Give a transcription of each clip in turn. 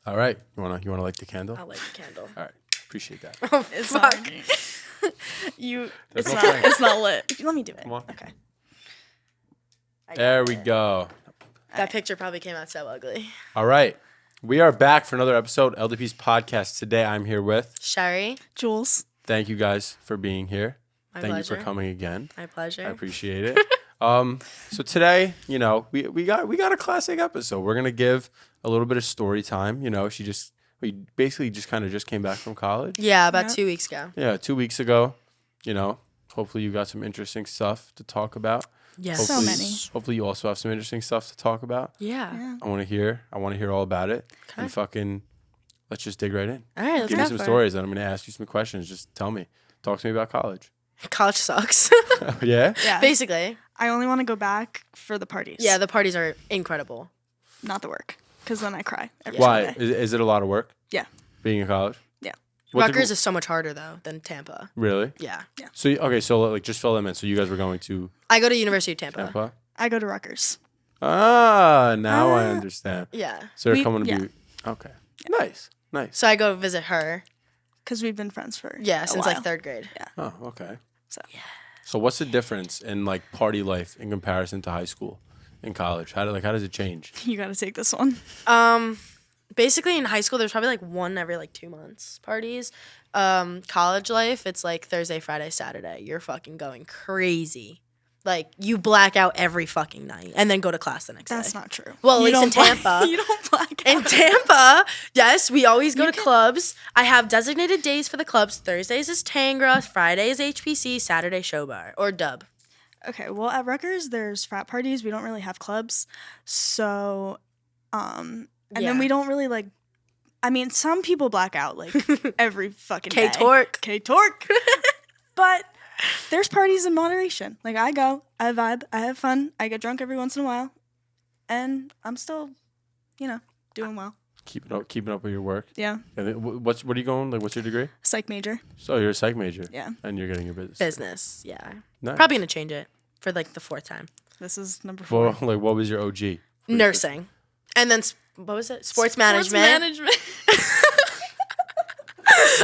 All right. You wanna light the candle? I'll light the candle. All right. Appreciate that. Oh, It's fuck. not. There's no It's flame. not lit. Let me do it. Come on. Okay. There we go. That picture probably came out so ugly. All right. We are back for another episode of LDP's podcast. Today I'm here with Sherry. Jules. Thank you guys for being here. My Thank pleasure. you for coming again. My pleasure. I appreciate it. So today, we got a classic episode. We're gonna give a little bit of story time. We basically just came back from college. Yeah, about Yeah. 2 weeks ago. Yeah, 2 weeks ago. Hopefully you got some interesting stuff to talk about. Yeah. So Hopefully, many. Hopefully you also have some interesting stuff to talk about. Yeah. Yeah. I want to hear all about it. Okay. And let's just dig right in. All right, let's Give go me some for stories, and I'm gonna ask you some questions. Just tell me. Talk to me about college. it. College sucks. Yeah. Yeah. Basically. I only want to go back for the parties. Yeah, the parties are incredible. Not the work. Because then I cry every Why? single day. Is it a lot of work? Yeah. Being in college? Yeah. Rutgers is so much harder, though, than Tampa. Really? Yeah. So just fill them in. So you guys were going to I go to University of Tampa. Tampa? I go to Rutgers. Ah, now I understand. Yeah. So they're coming to yeah. be okay. Nice. So I go visit her. Because we've been friends for Yeah, a since while. like third grade. Oh, okay. So So what's the difference in like party life in comparison to high school and college? How does it change? you got to take this one. Basically in high school there's probably like one every like 2 months parties. College life, it's like Thursday, Friday, Saturday. You're fucking going crazy. Like you black out every fucking night and then go to class the next That's day. not true. Well, at You least in don't Tampa. you don't black In out. Tampa, yes, we always go to clubs. I have designated days for the clubs. Thursdays is Tangra, Fridays HPC, Saturday show bar or dub. Okay, well, at Rutgers, there's frat parties. We don't really have clubs. So, and Yeah. then we don't really like, I mean, some people black out like every fucking day. K-Torque. K-Torque. But there's parties in moderation. Like, I go, I vibe, I have fun, I get drunk every once in a while, and I'm still, doing well. Keeping up with your work. Yeah. And then what are you going? Like, what's your degree? Psych major. So you're a psych major. Yeah. And you're getting your business. Business, yeah. Nice. Probably gonna change it for like the 4th time. This is number 4. Well, like, what was your OG? Nursing. And then, what was it? Sports management.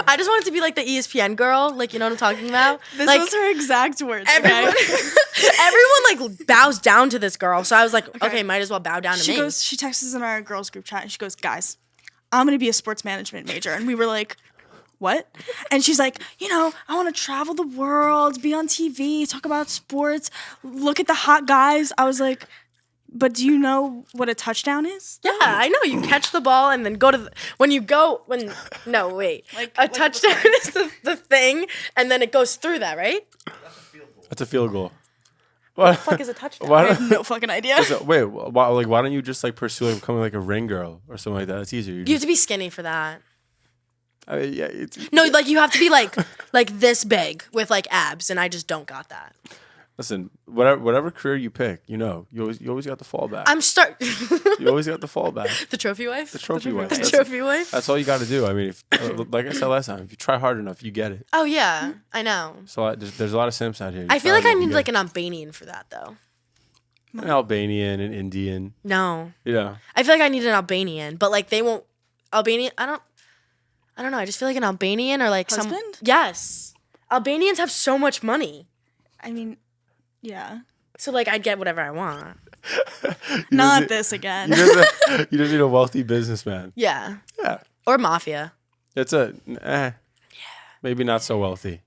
I just wanted to be like the ESPN girl. Like, you know what I'm talking about? This like, was her exact words. everyone, okay? everyone like bows down to this girl. So I was like, okay, might as well bow down to me. She texts us in our girls group chat and she goes, guys, I'm going to be a sports management major. And we were like, what? And she's like, I want to travel the world, be on TV, talk about sports, look at the hot guys. I was like, but do you know what a touchdown is? Yeah, I know. You catch the ball and then go to no, wait. A touchdown is the thing, and then it goes through that, right? That's a field goal. What The fuck is a touchdown? Why I don't, have no fucking idea. wait, why don't you just like pursue like becoming like a ring girl or something like that? It's easier. You have to be skinny for that. Yeah, No, like you have to be like this big with like abs, and I just don't got that. Listen, whatever career you pick, you always got the fallback. You always got the fallback. The trophy wife. The trophy wife. The That's- trophy wife. That's all you got to do. I mean, like I said last time, if you try hard enough, you get it. Oh yeah, I know. So there's a lot of simps out here. You I feel try like I hard enough, need you like get an Albanian for that though. it. An Albanian, an Indian. No, Yeah. I feel like I need an Albanian, but like they won't. Albanian. I don't know. I just feel like an Albanian or like some. Husband? Yes, Albanians have so much money, I mean, yeah. so like I'd get whatever I want. Not this again. You just need a wealthy businessman. Yeah, Yeah. or mafia. It's maybe not so wealthy.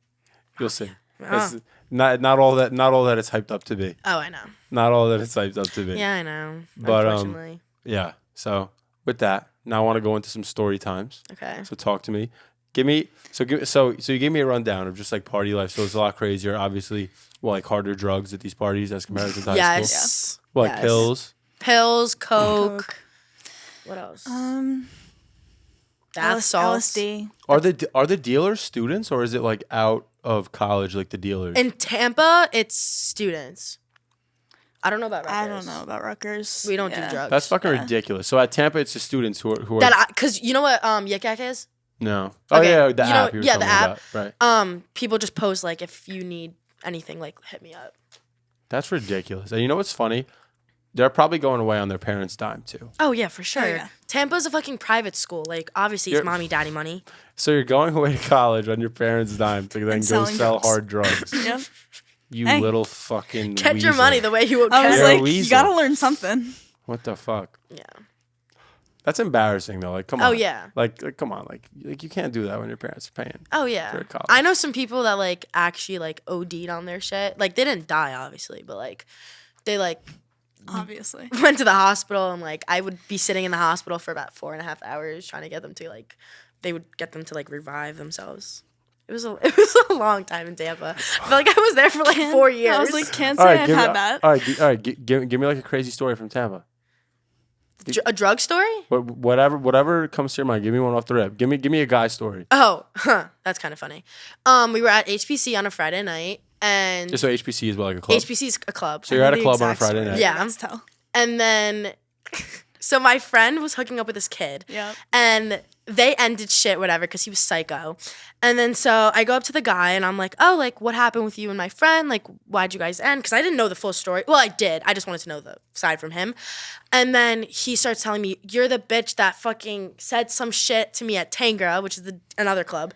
You'll see. Oh. It's not all that it's hyped up to be. Oh, I know. Not all that it's hyped up to be. Yeah, I know. But, Unfortunately. Yeah. So with that, now I want to go into some story times. Okay. So talk to me. So you gave me a rundown of just like party life. So it's a lot crazier. Obviously, like harder drugs at these parties as compared to high school. Yes. Well, like Yes. pills. Coke. What else? Bath salts. LSD. Are the dealers students or is it like out of college like the dealers? In Tampa, it's students. I don't know about Rutgers. I don't know about Rutgers. We don't do drugs. That's fucking ridiculous. So at Tampa, it's the students who are Because you know what Yik Yak is? no. Oh Okay, yeah, the you know- app. You were yeah, the telling me app. about. Right. People just post like if you need anything, like hit me up. That's ridiculous. And you know what's funny? they're probably going away on their parents' dime too. Oh yeah, for sure. yeah. Tampa's a fucking private school. Like obviously it's mommy daddy money. So you're going away to college on your parents' dime to then And go selling sell drugs. hard drugs. Yep. You Hey. little fucking Get your weasel. money the way you will I was get. You're a like, you weasel. gotta learn something. What the fuck? Yeah. That's embarrassing though. Like, come Oh, on. yeah. Like, come on. Like, you can't do that when your parents are paying. Oh yeah. For college. I know some people that like actually like OD'd on their shit. Like they didn't die obviously, but like they like Obviously. went to the hospital and like I would be sitting in the hospital for about 4.5 hours trying to get them to like they would get them to like revive themselves. It was a long time in Tampa. I feel like I was there for like 4 years. I was like, can't All say right, I've had that. All right, give me like a crazy story from Tampa. A drug story? Whatever comes to your mind. Give me one off the rip. Give me a guy story. Oh, that's kind of funny. We were at HPC on a Friday night, and Just so HPC is what, like a club. HPC is a club. So you're at a The club on a exact Friday story. night. Yeah. Let's tell. And then, so my friend was hooking up with this kid. Yep. And they ended shit, whatever, because he was psycho. And then so I go up to the guy and I'm like, oh, like, what happened with you and my friend? Like, why'd you guys end? Because I didn't know the full story. Well, I did. I just wanted to know the side from him. And then he starts telling me, you're the bitch that fucking said some shit to me at Tangra, which is another club.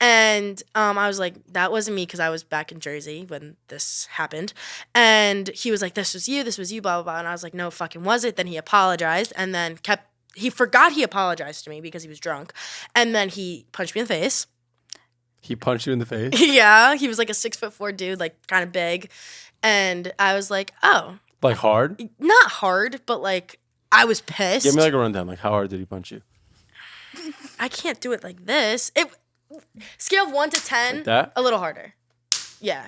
And I was like, that wasn't me because I was back in Jersey when this happened. And he was like, this was you, blah, blah, blah. And I was like, no, fucking was it? Then he apologized and then he forgot he apologized to me because he was drunk. And then he punched me in the face. He punched you in the face. Yeah, he was like a 6'4" dude, like kind of big. And I was like, oh, Like hard. not hard, but like I was pissed. Give me like a rundown. Like how hard did he punch you? I can't do it like this. Scale of 1 to 10, Like that? a little harder. Yeah.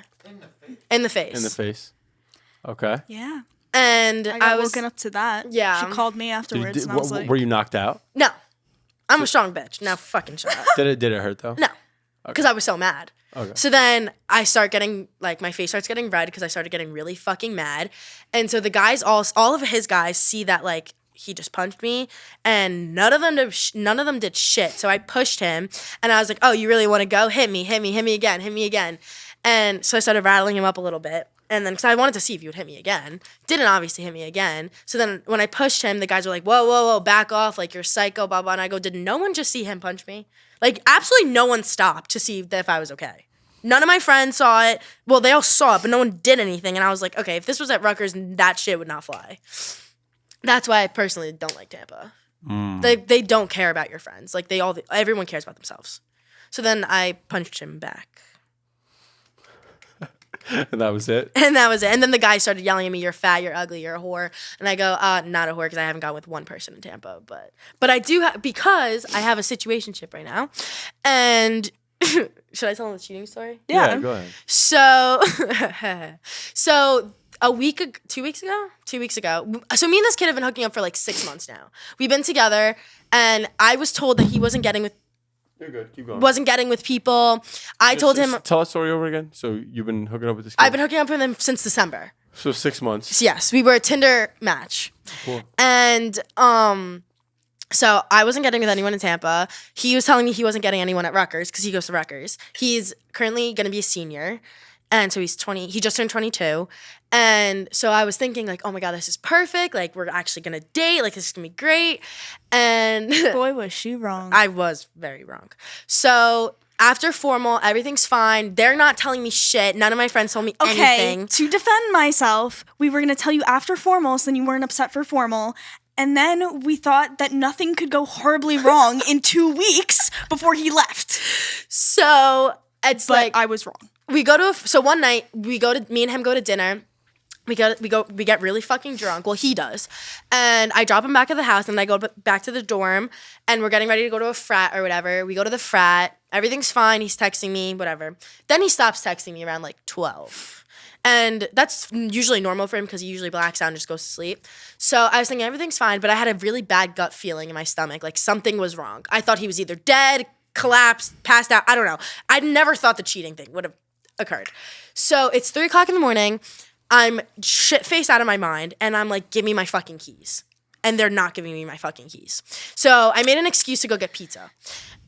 In the face. In the face. Okay. Yeah. And I I got was woken up to that. Yeah. She called me afterwards and I was like, Were you knocked out? no. I'm a strong bitch. Now fucking shut up. Did it hurt though? No. Because I was so mad. Okay. So then I start getting, like, my face starts getting red because I started getting really fucking mad. And so the guys, all of his guys see that, like, he just punched me and none of them did shit. So I pushed him and I was like, oh, you really want to go? Hit me again. And so I started rattling him up a little bit. And then, because I wanted to see if you would hit me again. Didn't obviously hit me again. So then when I pushed him, the guys were like, whoa, back off. Like, you're psycho, blah, blah. And I go, did no one just see him punch me? Like, absolutely no one stopped to see if I was okay. None of my friends saw it. Well, they all saw it, but no one did anything. And I was like, okay, if this was at Rutgers, that shit would not fly. That's why I personally don't like Tampa. They don't care about your friends. Like, everyone cares about themselves. So then I punched him back. And that was it. And that was it. And then the guy started yelling at me, you're fat, you're ugly, you're a whore. And I go, not a whore because I haven't gone with one person in Tampa. But I do because I have a situationship right now. And should I tell them the cheating story? yeah. Go ahead. So, so 2 weeks ago. So me and this kid have been hooking up for like 6 months now. We've been together and I was told that he wasn't getting with You're good. Keep going. people. I told him Tell that story over again. So you've been hooking up with this kid? I've been hooking up with him since December. So 6 months. Yes, we were a Tinder match. Cool. And so I wasn't getting with anyone in Tampa. He was telling me he wasn't getting anyone at Rutgers because he goes to Rutgers. He's currently going to be a senior. And so he's 20. He just turned 22. And so I was thinking like, oh my God, this is perfect. Like we're actually going to date. Like this is going to be great. And Boy, was she wrong. I was very wrong. So after formal, everything's fine. They're not telling me shit. None of my friends told me Okay, anything. to defend myself, we were going to tell you after formal, so then you weren't upset for formal. And then we thought that nothing could go horribly wrong in 2 weeks before he left. So it's But like I was wrong. so one night me and him go to dinner. We get really fucking drunk. Well, he does. And I drop him back at the house and I go back to the dorm and we're getting ready to go to a frat or whatever. We go to the frat. Everything's fine. He's texting me, whatever. Then he stops texting me around like 12. And that's usually normal for him because he usually blacks out and just goes to sleep. So I was thinking everything's fine, but I had a really bad gut feeling in my stomach. Like something was wrong. I thought he was either dead, collapsed, passed out. I don't know. I never thought the cheating thing would have occurred. So it's 3:00 in the morning. I'm shit-faced out of my mind, and I'm like, give me my fucking keys. and they're not giving me my fucking keys. So I made an excuse to go get pizza.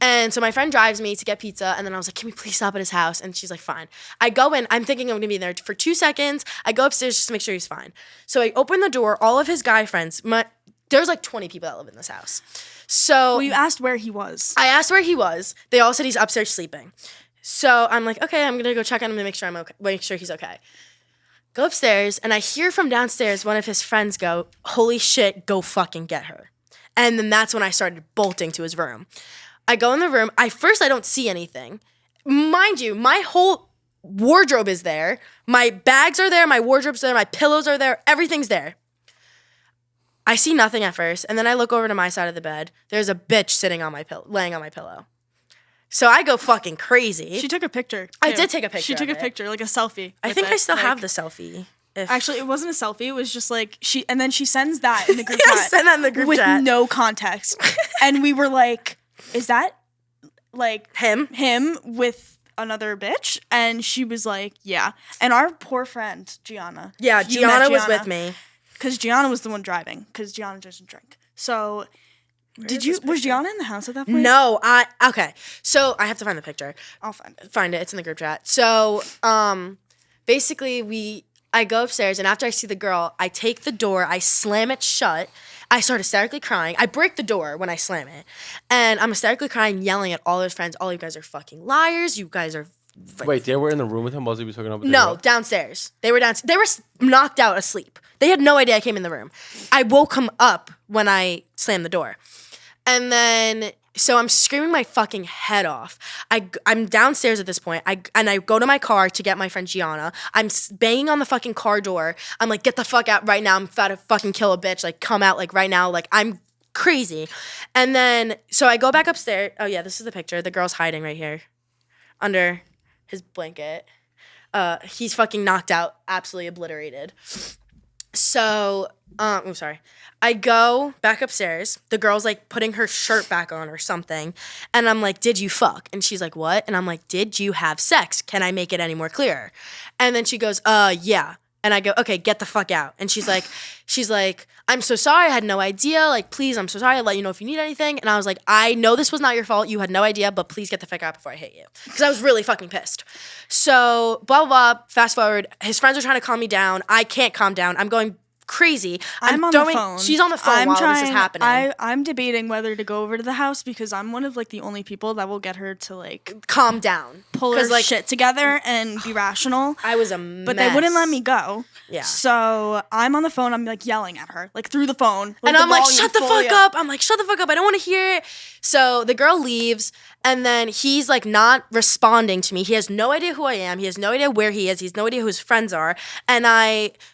And so my friend drives me to get pizza, and then I was like, can we please stop at his house? And she's like, fine. I go in. I'm thinking I'm going to be there for 2 seconds. I go upstairs just to make sure he's fine. So I open the door. All of his guy friends, there's like 20 people that live in this house. So Well, you asked where he was. I asked where he was. They all said he's upstairs sleeping. So I'm like, okay, I'm going to go check on him to make sure I'm okay. Make sure he's okay. Go upstairs, and I hear from downstairs one of his friends go, holy shit, go fucking get her. And then that's when I started bolting to his room. I go in the room. I don't see anything. Mind you, my whole wardrobe is there. My bags are there. My wardrobe's there. My pillows are there. Everything's there. I see nothing at first, and then I look over to my side of the bed. There's a bitch sitting on my laying on my pillow. So I go fucking crazy. She took a picture. I too. did take a picture. She took of a picture, like a selfie. I with think it, I still like- have the selfie. Actually, it wasn't a selfie. It was just like and then she sends that in the group Yeah, chat. send that in the group with chat. no context. And we were like, is that like him with another bitch? And she was like, yeah. And our poor friend, Gianna. Yeah, You met Gianna was with me. Because Gianna was the one driving. Because Gianna doesn't drink. So, was Gianna in the house at that point? No, okay. So I have to find the picture. I'll find it. Find it. It's in the group chat. So, basically I go upstairs, and after I see the girl, I take the door, I slam it shut. I start hysterically crying. I break the door when I slam it. And I'm hysterically crying, yelling at all his friends, all you guys are fucking liars. You guys are Wait, they were in the room with him while he was hooking up with the No, girl? downstairs. They were downstairs. They were knocked out asleep. They had no idea I came in the room. I woke him up when I slammed the door. And then, so I'm screaming my fucking head off. I'm downstairs at this point. I go to my car to get my friend Gianna. I'm banging on the fucking car door. I'm like, get the fuck out right now. I'm about to fucking kill a bitch. Like, come out like right now. Like, I'm crazy. And then, so I go back upstairs. Oh yeah, this is the picture. The girl's hiding right here under his blanket. He's fucking knocked out, absolutely obliterated. So, I'm sorry. I go back upstairs. The girl's like putting her shirt back on or something. And I'm like, did you fuck? And she's like, what? And I'm like, did you have sex? Can I make it any more clear? And then she goes, yeah. And I go, okay, get the fuck out. And she's like, I'm so sorry. I had no idea. Like, please, I'm so sorry. I'll let you know if you need anything. And I was like, I know this was not your fault. You had no idea, but please get the fuck out before I hit you. Because I was really fucking pissed. So, blah, blah, blah. Fast forward. His friends are trying to calm me down. I can't calm down. I'm going crazy. I'm on the phone. She's on the phone while this is happening. I'm debating whether to go over to the house because I'm one of like the only people that will get her to like calm down. pull her like, shit together and be rational. I was a mess. But they wouldn't let me go. Yeah. So I'm on the phone. I'm like yelling at her, like through the phone. And I'm like, shut the fuck up. I'm like, shut the fuck up. I don't want to hear it. So the girl leaves, and then he's like not responding to me. He has no idea who I am. He has no idea where he is. He has no idea who his friends are. And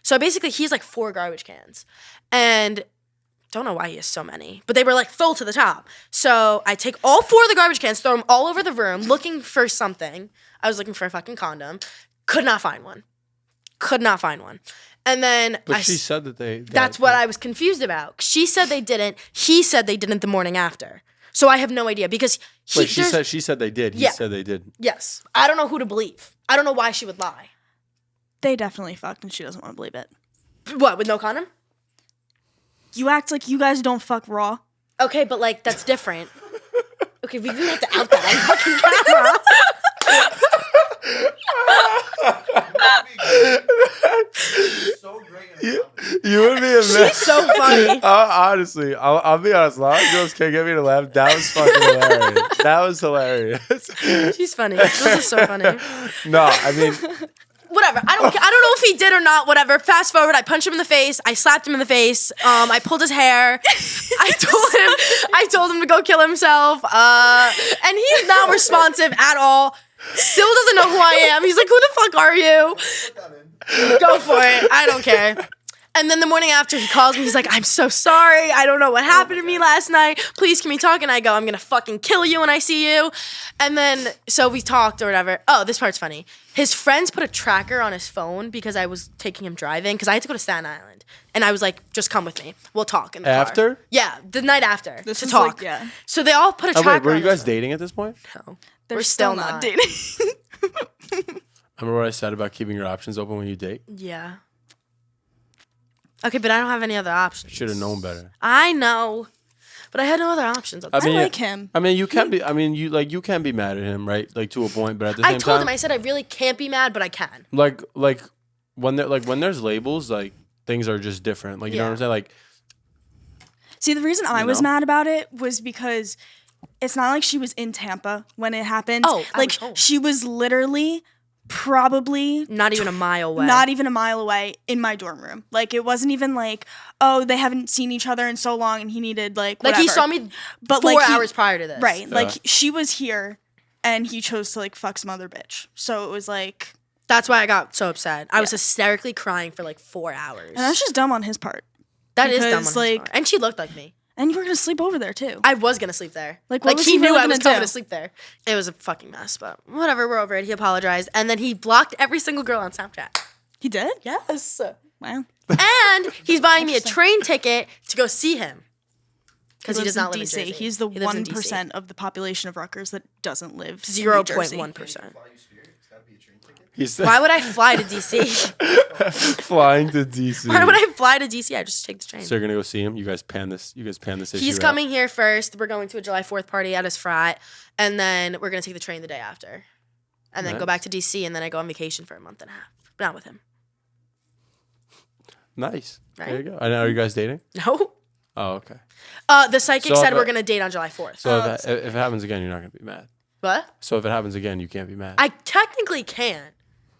so basically he's like 4 garbage cans. And don't know why he has so many, but they were like full to the top. So I take all 4 of the garbage cans, throw them all over the room, looking for something. I was looking for a fucking condom. Could not find one. And then But she said that they... That's what I was confused about. She said they didn't. He said they didn't the morning after. So I have no idea because Wait, she said they did. He said they did. Yes. I don't know who to believe. I don't know why she would lie. They definitely fucked and she doesn't want to believe it. What, with no condom? You act like you guys don't fuck raw. Okay, but like that's different. Okay, we didn't have to out that on fucking camera. You would be a mess. She's so funny. Honestly, I'll be honest. A lot of girls can't get me to laugh. That was fucking hilarious. That was hilarious. She's funny. This is so funny. No, I mean... Whatever. I don't know if he did or not. Whatever. Fast forward. I punched him in the face. I slapped him in the face. I pulled his hair. I told him to go kill himself. And he's not responsive at all. Still doesn't know who I am. He's like, who the fuck are you? Go for it. I don't care. And then the morning after, he calls me. He's like, I'm so sorry. I don't know what happened to me last night. Please, can we talk? And I go, I'm going to fucking kill you when I see you. And then, so we talked or whatever. Oh, this part's funny. His friends put a tracker on his phone because I was taking him driving because I had to go to Staten Island. And I was like, just come with me. We'll talk in the car. After? Yeah, the night after This to was talk. like, yeah. So they all put a tracker Oh, wait, were on you his guys phone. dating at this point? No. They're We're still still not not. dating. Remember what I said about keeping your options open when you date? Yeah. Okay, but I don't have any other options. Should have known better. I know, but I had no other options. I mean, like him. I mean, you can be. I mean, you can be mad at him, right? Like to a point, but at the same I told time, him. I said I really can't be mad, but I can. like when there's labels, like things are just different. Like you know what I'm saying? Like, see, the reason I was know? mad about it was because it's not like she was in Tampa when it happened. Oh, I like was home. she was literally probably Not even a mile away. not even a mile away in my dorm room. Like it wasn't even like, oh, they haven't seen each other in so long and he needed like whatever. he saw me but 4 like hours prior to this. Right. Yeah. Like she was here and he chose to like fuck some other bitch. So it was like, That's why I got so upset. I was hysterically crying for like 4 hours. and that's just dumb on his part. That is dumb on because, his like- part. And she looked like me. And you were gonna sleep over there too. I was gonna sleep there. Like, what was he he knew really I was gonna coming do? to sleep there. It was a fucking mess, but whatever. We're over it. He apologized, and then he blocked every single girl on Snapchat. He did? Yes. Wow. And he's buying me a train ticket to go see him because he lives does not in live DC. in Jersey. He's the He lives in 1% of the population of Rutgers that doesn't live in New Jersey. 0.1%. he's Why would I fly to DC? flying to DC. Why would I fly to DC? I just take the train. So you're gonna go see him. You guys pan this issue. He's out. coming here first. We're going to a July 4th party at his frat, and then we're gonna take the train the day after, and then go Nice. back to DC, and then I go on vacation for a month and a half. But not with him. Nice. Right? There you go. And are you guys dating? No. Oh, okay. The psychic So said if we're it- gonna date on July 4th. So if it happens again, you're not gonna be mad. What? So if it happens again, you can't be mad. I technically can.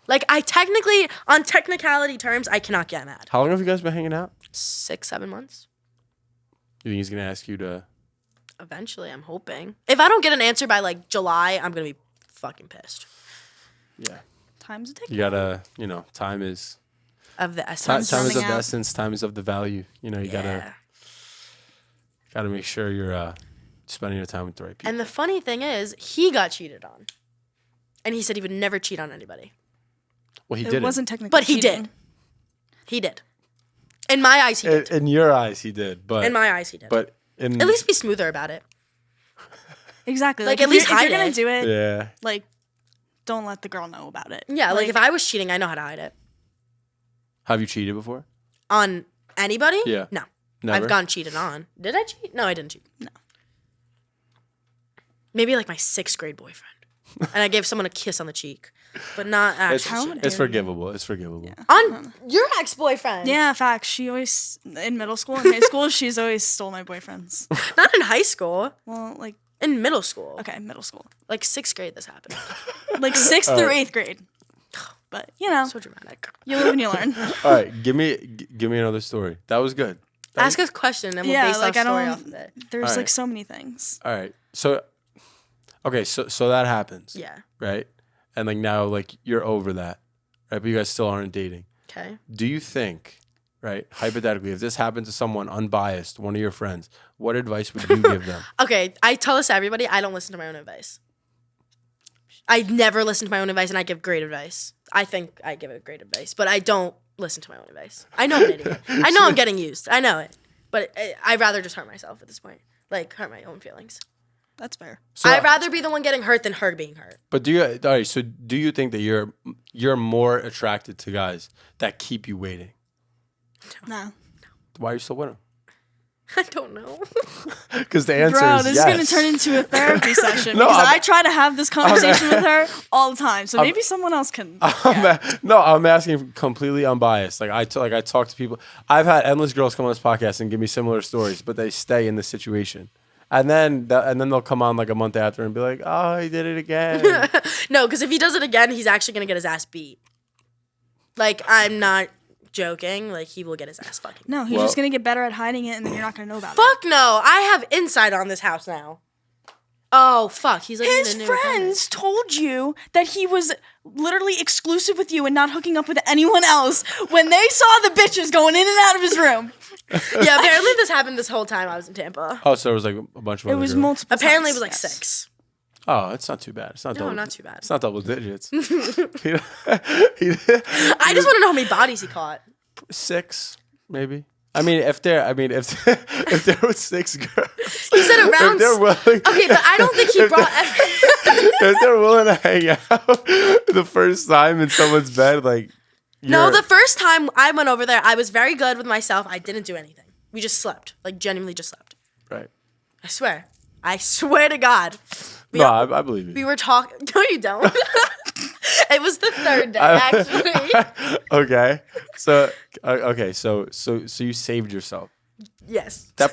Like, I technically, on technicality terms, I cannot get mad. How long have you guys been hanging out? 6-7 months. You think he's gonna ask you to? Eventually, I'm hoping. If I don't get an answer by like July, I'm gonna be fucking pissed. Yeah. Time's a tick. You gotta. You know, time is Of the time, essence. time is of running the out. essence. Time is of the value. You know, you Yeah. gotta make sure you're spending your time with the right people. And the funny thing is, he got cheated on, and he said he would never cheat on anybody. Well, he It didn't. wasn't technically But he cheating. did. He did. In my eyes, he did. In your eyes, he did. But In my eyes, he did. but in At least be smoother about it. Exactly. Like, Like, at least if you're hide gonna it. do it, yeah. like, don't let the girl know about it. Yeah, like if I was cheating, I know how to hide it. Have you cheated before? On anybody? Yeah. No. Never. I've gone cheated on. Did I cheat? No, I didn't cheat. No. Maybe like my 6th grade boyfriend. And I gave someone a kiss on the cheek. But not It's, actually. cheating. it's forgivable. It's forgivable. On your ex-boyfriend. Yeah, facts. She always, in middle school and high school, she's always stole my boyfriends. Not in high school. Well, like, In middle school. okay, middle school. Like 6th grade this happened. Like 6th through 8th grade. But, you know, So dramatic. you live and you learn. All right, give me another story. That was good. Ask us a question and we'll Yeah, base like, our I story don't- off of it. There's All right. like so many things. All right. So, okay. So that happens. Yeah. Right. And like now, like you're over that, right? But you guys still aren't dating. Okay. Do you think, right? Hypothetically, if this happened to someone unbiased, one of your friends, what advice would you give them? Okay, I tell this to everybody. I don't listen to my own advice. I never listen to my own advice, and I give great advice. I think I give it great advice, but I don't listen to my own advice. I know I'm an idiot. I know I'm getting used. I know it, but I'd rather just hurt myself at this point. Like hurt my own feelings. That's fair. So, I'd rather be the one getting hurt than her being hurt. but do you? All right. So do you think that you're more attracted to guys that keep you waiting? No. Why are you still with them? I don't know. Because the answer Bro, is this yes. is going to turn into a therapy session No, because I'm- I try to have this conversation with her all the time. So maybe someone else can. I'm asking completely unbiased. Like I talk to people. I've had endless girls come on this podcast and give me similar stories, but they stay in this situation, and then they'll come on like a month after and be like, "Oh, he did it again." No, because if he does it again, he's actually gonna get his ass beat. Like I'm not joking. Like he will get his ass fucking. No, he's Well- just going to get better at hiding it and then you're not going to know about it. Fuck no! I have insight on this house now. Oh fuck! He's like His friends told you that he was literally exclusive with you and not hooking up with anyone else when they saw the bitches going in and out of his room. Yeah, apparently this happened this whole time I was in Tampa. Oh, so it was like a bunch of. It other was girls. multiple. Apparently it times, was like yes. 6. Oh, it's not too bad. It's not No, double. not too bad. It's not double digits. I just want to know how many bodies he caught. 6, maybe. I mean, if there were 6 girls, He said around. if they're willing, Okay, but I don't think he brought. if they're willing to hang out the first time in someone's bed, like, No, the first time I went over there, I was very good with myself. I didn't do anything. We just slept. Like, genuinely just slept. Right. I swear. I swear to God. No, I believe you. We were talking. No, you don't. It was the third day, actually. Okay. So you saved yourself. Yes. That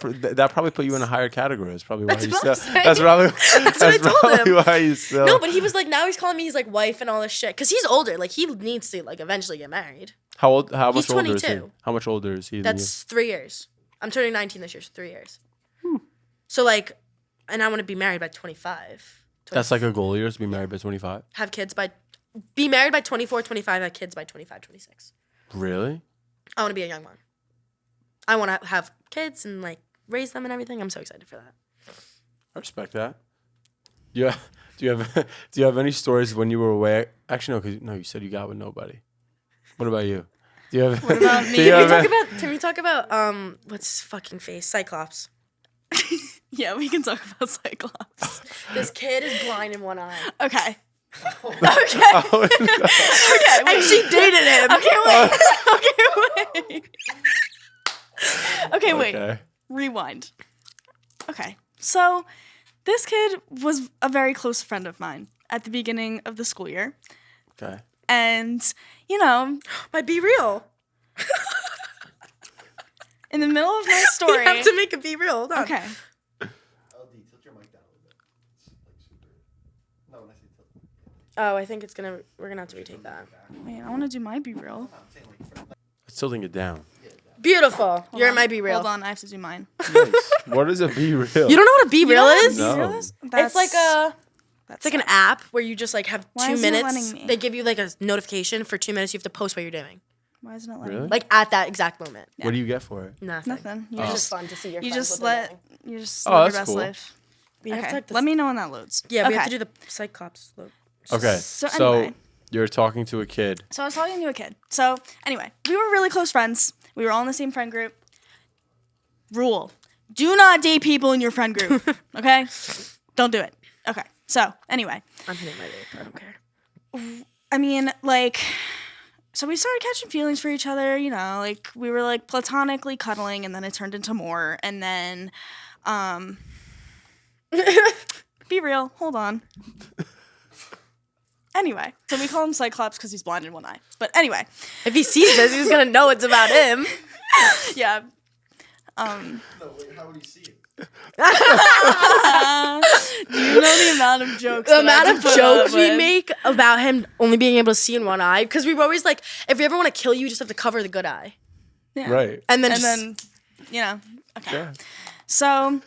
probably put you in a higher category. That's probably why That's you what I'm still. saying. That's probably. That's what I told probably him. why you still. No, but he was like, now he's calling me his like wife and all this shit. Because he's older. Like, he needs to like eventually get married. How old? How He's much older is he? 22. How much older is he? That's 3 years. I'm turning 19 this year, so 3 years. So like, and I want to be married by 25. That's like a goal of yours to be married by 25. Have kids be married by 24, 25, have kids by 25, 26. Really? I want to be a young mom. I want to have kids and like raise them and everything. I'm so excited for that. I respect that. Yeah. Do you have any stories when you were away? Actually, no, because you said you got with nobody. What about you? Do you have? What about me? Can we talk about what's his fucking face? Cyclops. Yeah, we can talk about Cyclops. This kid is blind in one eye. Okay. Okay. And she dated him. Okay, wait. Okay. Rewind. Okay. So, this kid was a very close friend of mine at the beginning of the school year. Okay. And, you know, Might be real. in the middle of my story. You have to make it be real. Hold on. Okay. LD, tilt your mic down a little bit. It's like super. No, when I say tilt. Oh, I think we're gonna have to retake that. Wait, I want to do my Be Real. I'm saying like. It's tilting it down. Beautiful. Hold Your on. might be real. Hold on, I have to do mine. Nice. What is a be real? You don't know what a be real is? No. It's like That's an app where you just like have Why 2 isn't it minutes. letting me? They give you like a notification for 2 minutes. You have to post what you're doing, Why isn't it letting Really? me? like at that exact moment. What do you get for it? Nothing. Nothing. It's just fun to see your. You friends just what they're let doing. you just Oh, live your that's best cool. life. We have Okay. to, like, Let me know when that loads. Yeah, we have Okay. to do the Cyclops look. Okay. So So anyway. you're talking to a kid. So I was talking to a kid. So anyway, we were really close friends. We were all in the same friend group. Rule: do not date people in your friend group. Okay? Don't do it. Okay. So anyway, I'm hitting my date. I don't care. I mean, like, so we started catching feelings for each other. You know, like we were like platonically cuddling, and then it turned into more. And then, be real. Hold on. Anyway, so we call him Cyclops because he's blind in one eye. But anyway, If he sees this, he's gonna know it's about him. yeah. No, wait, how would you see it? Do you know the amount of jokes? The that I amount have of to put jokes up we with? make about him only being able to see in one eye, because we were always like, if we ever want to kill you, you just have to cover the good eye, Yeah. Right. and then And just, then, you know, okay. Yeah. So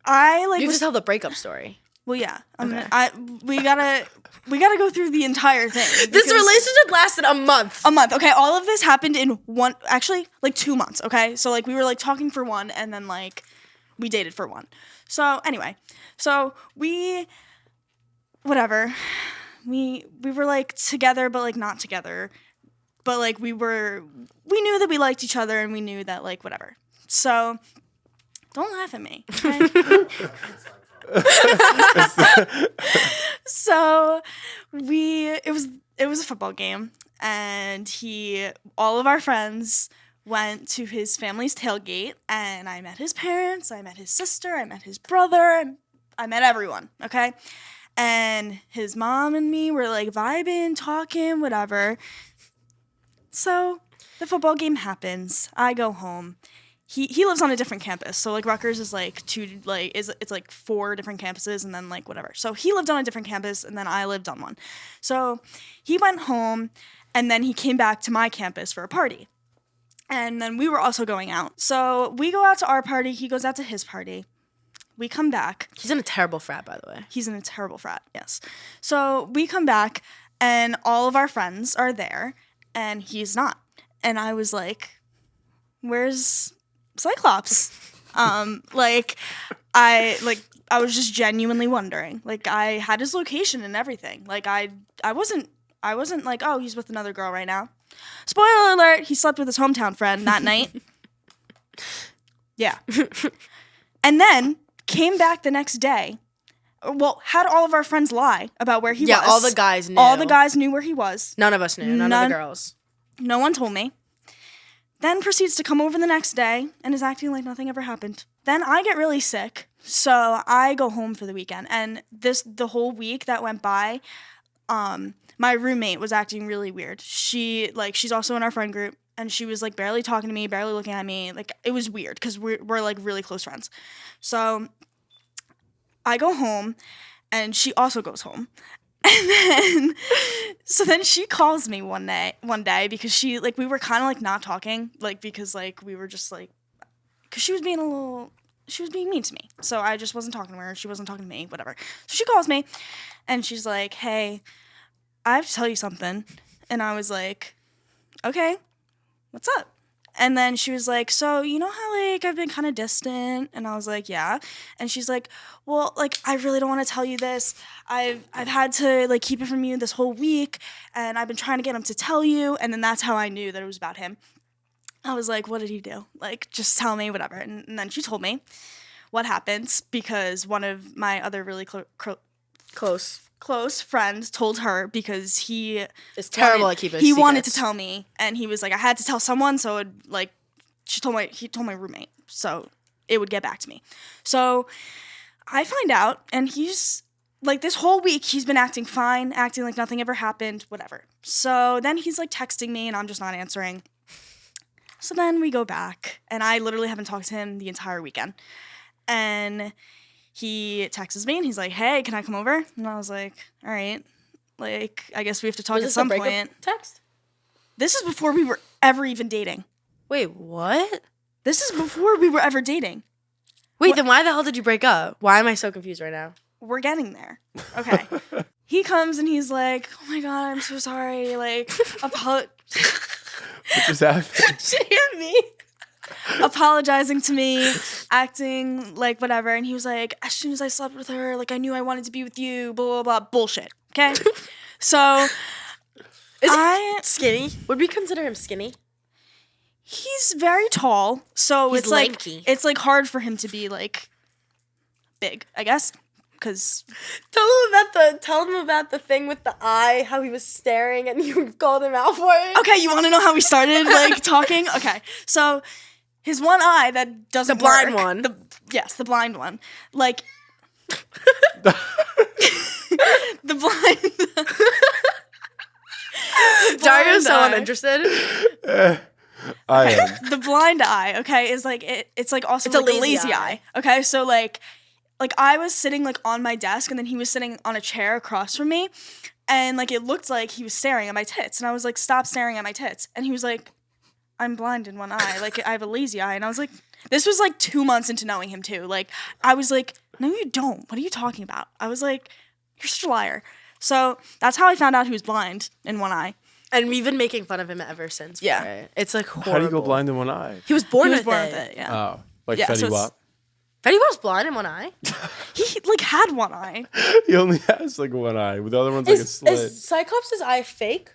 I like you was just tell the breakup story. well, yeah. Okay. We gotta go through the entire thing. This because- relationship lasted a month. a month. Okay, all of this happened in like 2 months. Okay, so like we were like talking for one, and then like we dated for one. So anyway, so we whatever. We were like together, but like not together. But like we knew that we liked each other, and we knew that like whatever. So don't laugh at me. Okay? So it was a football game, and all of our friends went to his family's tailgate, and I met his parents, I met his sister, I met his brother, I met everyone, okay? And his mom and me were like vibing, talking, whatever. So the football game happens. I go home. He lives on a different campus, so like Rutgers is like it's like 4 different campuses, and then like whatever. So he lived on a different campus, and then I lived on one. So he went home, and then he came back to my campus for a party, and then we were also going out. So we go out to our party. He goes out to his party. We come back. He's in a terrible frat, by the way. He's in a terrible frat. Yes. So we come back, and all of our friends are there, and he's not. And I was like, "Where's Cyclops?" I was just genuinely wondering. Like I had his location and everything. Like I wasn't like, oh, he's with another girl right now. Spoiler alert, he slept with his hometown friend that night. Yeah. And then came back the next day, well, had all of our friends lie about where he was. Yeah, all the guys knew. All the guys knew where he was. None of us knew. None of the girls. No one told me. Then proceeds to come over the next day and is acting like nothing ever happened. Then I get really sick, so I go home for the weekend. And the whole week that went by, my roommate was acting really weird. She's also in our friend group, and she was like barely talking to me, barely looking at me. Like, it was weird because we're like really close friends. So I go home, and she also goes home. And then she calls me one day because she, like, we were kind of like not talking, like, because like we were just like, because she was being mean to me. So I just wasn't talking to her. She wasn't talking to me, whatever. So she calls me and she's like, hey, I have to tell you something. And I was like, okay, what's up? And then she was like, so you know how like I've been kind of distant? And I was like, yeah. And she's like, well, like I really don't want to tell you this. I've had to like keep it from you this whole week, and I've been trying to get him to tell you. And then that's how I knew that it was about him. I was like, what did he do? Like, just tell me, whatever. And then she told me what happened because one of my other really close friends told her because he It's terrible at keeping he wanted secrets. to tell me, and he was like, I had to tell someone, so it, like he told my roommate, so it would get back to me. So I find out, and he's like, this whole week he's been acting fine, acting like nothing ever happened, whatever. So then he's like texting me, and I'm just not answering. So then we go back, and I literally haven't talked to him the entire weekend. And he texts me, and he's like, hey, can I come over? And I was like, all right. Like, I guess we have to talk at some point. Text? This is before we were ever even dating. Wait, what? This is before we were ever dating. Wait, then why the hell did you break up? Why am I so confused right now? We're getting there. Okay. He comes, and he's like, oh, my God, I'm so sorry. Like, What just happened? Did you hear me? apologizing to me, acting like whatever. And he was like, as soon as I slept with her, like I knew I wanted to be with you, blah, blah, blah. Bullshit. Okay? So Is he skinny? Would we consider him skinny? he's very tall. So He's it's like lanky. it's like hard for him to be like big, I guess. Because Tell him about the thing with the eye, how he was staring and you called him out for it. okay, you want to know how we started like talking? Okay, so his one eye that doesn't The blind work, one. the blind one. Like the blind. Dario's so eye. uninterested. I am. The blind eye, okay, is like it's like also It's a like a lazy lazy eye. Okay, so like I was sitting like on my desk and then he was sitting on a chair across from me, and like it looked like he was staring at my tits, and I was like, stop staring at my tits. And he was like, I'm blind in one eye, like I have a lazy eye. And I was like, this was like 2 months into knowing him too. Like I was like, no you don't, what are you talking about? I was like, you're such a liar. So that's how I found out he was blind in one eye. And we've been making fun of him ever since. Yeah. Right? It's like horrible. How do you go blind in one eye? He was born, He was with, born it. with it, yeah. Oh, like Yeah, Fetty so it's- Wap. Fetty Wap's blind in one eye. He like had one eye. He only has like one eye. With the other one's like a slit. Is Cyclops' eye fake?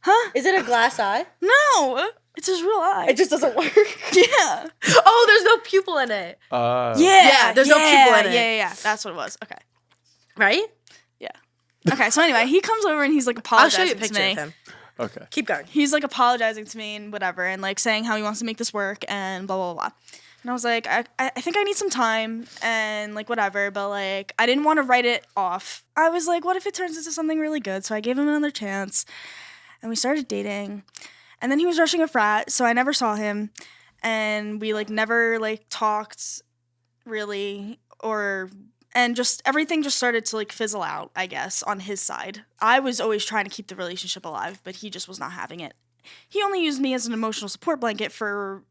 Huh? Is it a glass eye? No, it's his real eye. It just doesn't work. yeah. Oh, there's no pupil in it. Yeah, there's no pupil in it. Yeah. That's what it was. Okay. Right? Yeah. Okay, so anyway, he comes over and he's like I'll show apologizing you a picture to me. of him. Okay. Keep going. He's like apologizing to me and whatever, and like saying how he wants to make this work and blah, blah, blah. And I was like, I think I need some time and like whatever, but like I didn't want to write it off. I was like, what if it turns into something really good? So I gave him another chance and we started dating. And then he was rushing a frat, so I never saw him. And we like never like talked really, and just everything just started to like fizzle out, I guess, on his side. I was always trying to keep the relationship alive, but he just was not having it. He only used me as an emotional support blanket for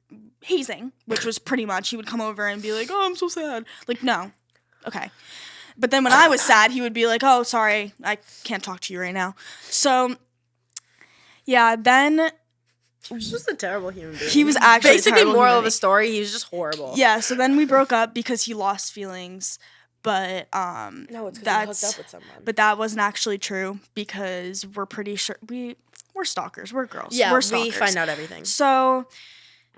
hazing, which was pretty much he would come over and be like, oh, I'm so sad. Like, no. Okay. But then when I was sad, he would be like, oh, sorry, I can't talk to you right now. So, yeah, then He was just a terrible human being. he was actually a basically terrible moral human of the being. story. He was just horrible. Yeah, so then we broke up because he lost feelings, but No, it's because he that's hooked up with someone. but that wasn't actually true because we're pretty sure we're stalkers. We're girls. Yeah, we're we stalkers. find out everything. So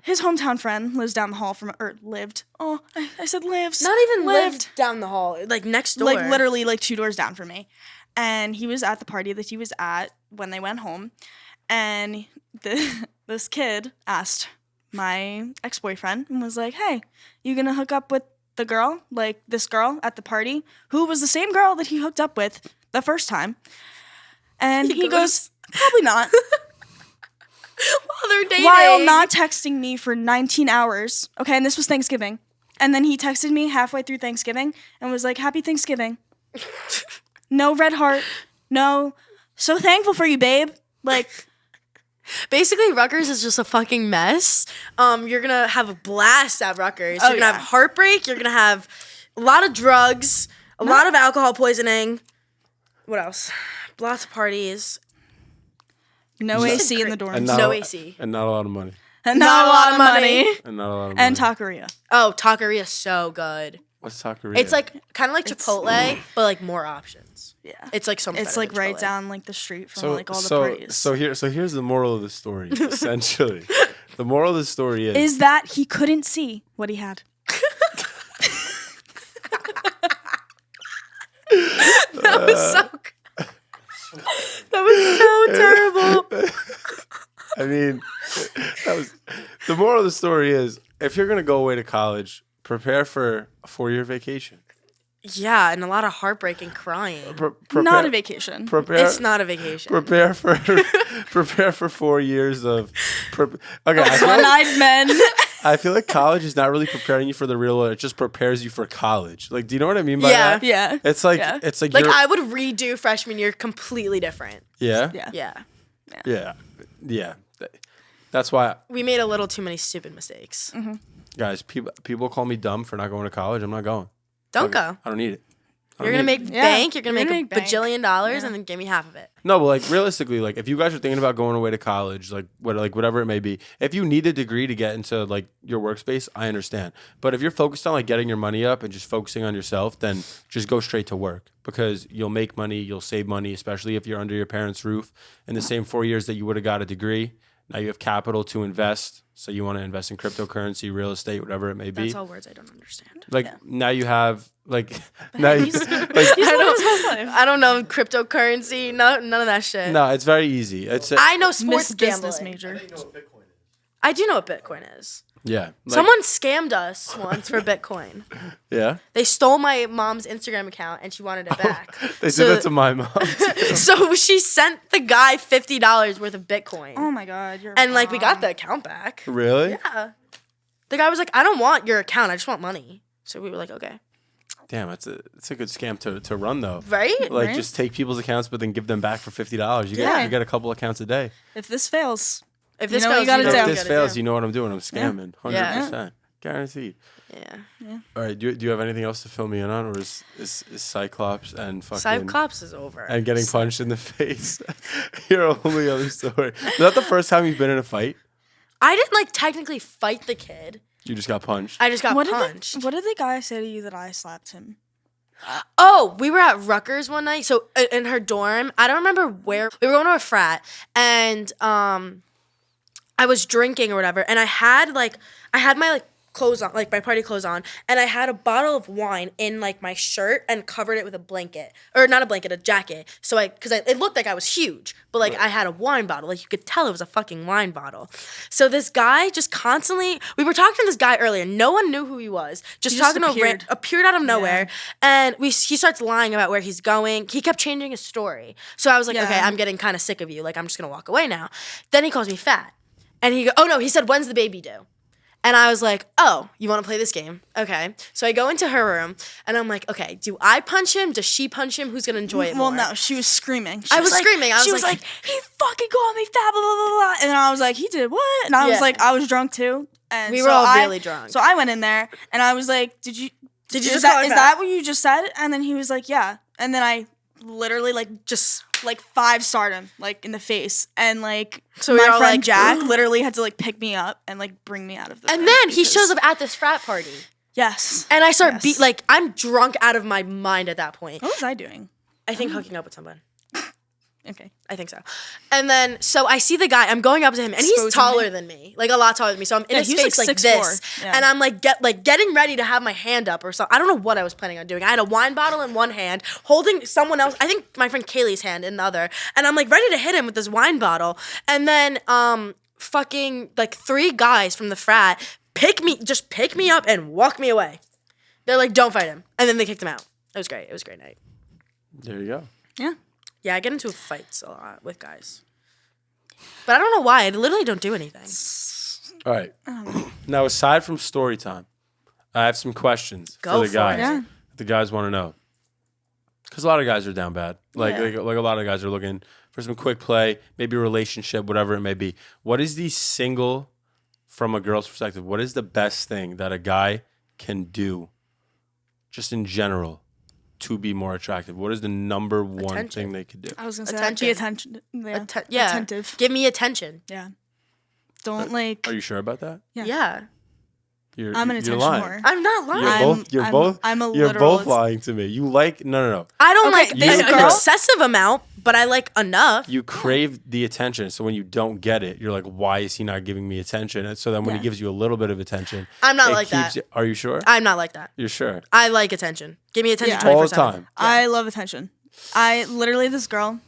his hometown friend lives down the hall from, or lived. Oh, I said lives. Not even lived down the hall, like next door. Like literally like 2 doors down from me. And he was at the party that he was at when they went home. And this kid asked my ex-boyfriend and was like, hey, you gonna hook up with the girl, like this girl at the party, who was the same girl that he hooked up with the first time? And he goes, probably not. While they're dating. While not texting me for 19 hours. Okay, and this was Thanksgiving. And then he texted me halfway through Thanksgiving and was like, happy Thanksgiving. No red heart. No. So thankful for you, babe. Like, basically, Rutgers is just a fucking mess. You're gonna have a blast at Rutgers. You're gonna have heartbreak. You're gonna have a lot of drugs, a lot of alcohol poisoning. What else? Lots of parties. no AC in the dorms. No AC. And not a lot of money. And not a lot of money. And not a lot of money. And taqueria. Oh, taqueria is so good. What's taqueria? It's like kind of like Chipotle, but like more options. Yeah. It's like so much It's better like than right Chipotle. down like the street from like all the parties. So here's the moral of the story. Essentially, the moral of the story is that he couldn't see what he had. That was so. That was so terrible. I mean, the moral of the story is if you're gonna go away to college, prepare for a 4-year vacation. Yeah, and a lot of heartbreak and crying. Not a vacation. It's not a vacation. Prepare for 4 years of. Okay, One-eyed men. I feel like college is not really preparing you for the real world. It just prepares you for college. Like, do you know what I mean by that? Yeah. It's like Yeah. it's like Like you're, I would redo freshman year completely different. yeah. Yeah. That's why, We made a little too many stupid mistakes. guys. People call me dumb for not going to college. I'm not going. Don't go. I don't need it. You're gonna make Yeah. bank. You're gonna You're make gonna a make bank. bajillion dollars, and then give me half of it. No, but like realistically, like if you guys are thinking about going away to college, like whatever it may be, if you need a degree to get into like your workspace, I understand. But if you're focused on like getting your money up and just focusing on yourself, then just go straight to work because you'll make money, you'll save money, especially if you're under your parents' roof in the same 4 years that you would have got a degree. Now you have capital to invest. So you want to invest in cryptocurrency, real estate, whatever it may be. That's all words I don't understand. Like now you have like now you, like I don't know cryptocurrency. None of that shit. no, it's very easy. It's I know sports Business gambling. major. I didn't know what Bitcoin is. I do know what Bitcoin is. yeah. Like, Someone scammed us once for Bitcoin. yeah. They stole my mom's Instagram account and she wanted it back. They said that to my mom. So she sent the guy $50 worth of Bitcoin. Oh my god, you're And like we got the account back. Really? Yeah. The guy was like, I don't want your account, I just want money. So we were like, okay. Damn, it's a good scam to run though. Right? Like Right? just take people's accounts, but then give them back for $50. Yeah. You get a couple accounts a day. If this fails, If You this know what fails, you gotta know do. what If you this gotta fails, do. you know what I'm doing. I'm scamming, 100%, Yeah. guaranteed. Yeah. All right, do you have anything else to fill me in on, or is Cyclops and fucking Cyclops is over. and getting punched in the face your only other story? Is that the first time you've been in a fight? I didn't like technically fight the kid. You just got punched. I just got what punched. What did the guy say to you that I slapped him? Oh, we were at Rutgers one night. So in her dorm, I don't remember where. We were going to a frat, and I was drinking or whatever, and I had my clothes on, like my party clothes on, and I had a bottle of wine in like my shirt and covered it with a blanket, or not a blanket, a jacket. So it looked like I was huge, but like I had a wine bottle, like you could tell it was a fucking wine bottle. So this guy just constantly, we were talking to this guy earlier, no one knew who he was, just He just talking appeared. appeared out of nowhere, and he starts lying about where he's going. He kept changing his story, so I was like, Yeah. okay, I'm getting kind of sick of you. Like I'm just gonna walk away now. Then he calls me fat, and he said, when's the baby due? And I was like, oh, you want to play this game? Okay. So I go into her room, and I'm like, okay, do I punch him? Does she punch him? Who's going to enjoy it Well, more? no, she was screaming. I was screaming. She was like, he fucking called me fat, blah, blah, blah, blah. And then I was like, he did what? And I was Yeah. like, I was drunk too. And We so were all I- really drunk. So I went in there, and I was like, Did you is just call that, him is fat? that what you just said? And then he was like, yeah. And then I literally just 5-starred him like in the face, and like So my we were all friend like, Jack literally had to like pick me up and like bring me out of the And room then he because- shows up at this frat party, Yes. and I start Yes. I'm drunk out of my mind at that point. What was I doing? I think hooking up with someone. Okay. I think so. And then, so I see the guy. I'm going up to him, and he's Exposing taller me. than me, like a lot taller than me. So I'm in Yeah, his he was, face like, like 6'4". this, Yeah. and I'm like getting ready to have my hand up or something. I don't know what I was planning on doing. I had a wine bottle in one hand, holding someone else. I think my friend Kaylee's hand in the other, and I'm like ready to hit him with this wine bottle. And then fucking like 3 guys from the frat pick me up and walk me away. They're like, don't fight him, and then they kicked him out. It was great. It was a great night. There you go. Yeah. Yeah, I get into fights a lot with guys. But I don't know why. I literally don't do anything. All right. Now, aside from story time, I have some questions Go for the for guys. it. Yeah. The guys want to know. Because a lot of guys are down bad. Like a lot of guys are looking for some quick play, maybe a relationship, whatever it may be. What is the single, from a girl's perspective, what is the best thing that a guy can do, just in general, to be more attractive? What is the number one Attention. thing they could do? I was gonna say Attention. be attention. Yeah. Yeah. Attentive. Give me attention. Yeah. Don't like. Are you sure about that? Yeah. I'm an you're attention lying. whore. I'm not lying. I'm a You're literal- both lying to me. You like no. I don't Okay, like this an girl- excessive amount, but I like enough. You crave the attention. So when you don't get it, you're like, why is he not giving me attention? And so then when he Yeah. gives you a little bit of attention, I'm not it like that. Are you sure? I'm not like that. You're sure? I like attention. Give me attention Yeah. 24/7. All the time. I love attention. This girl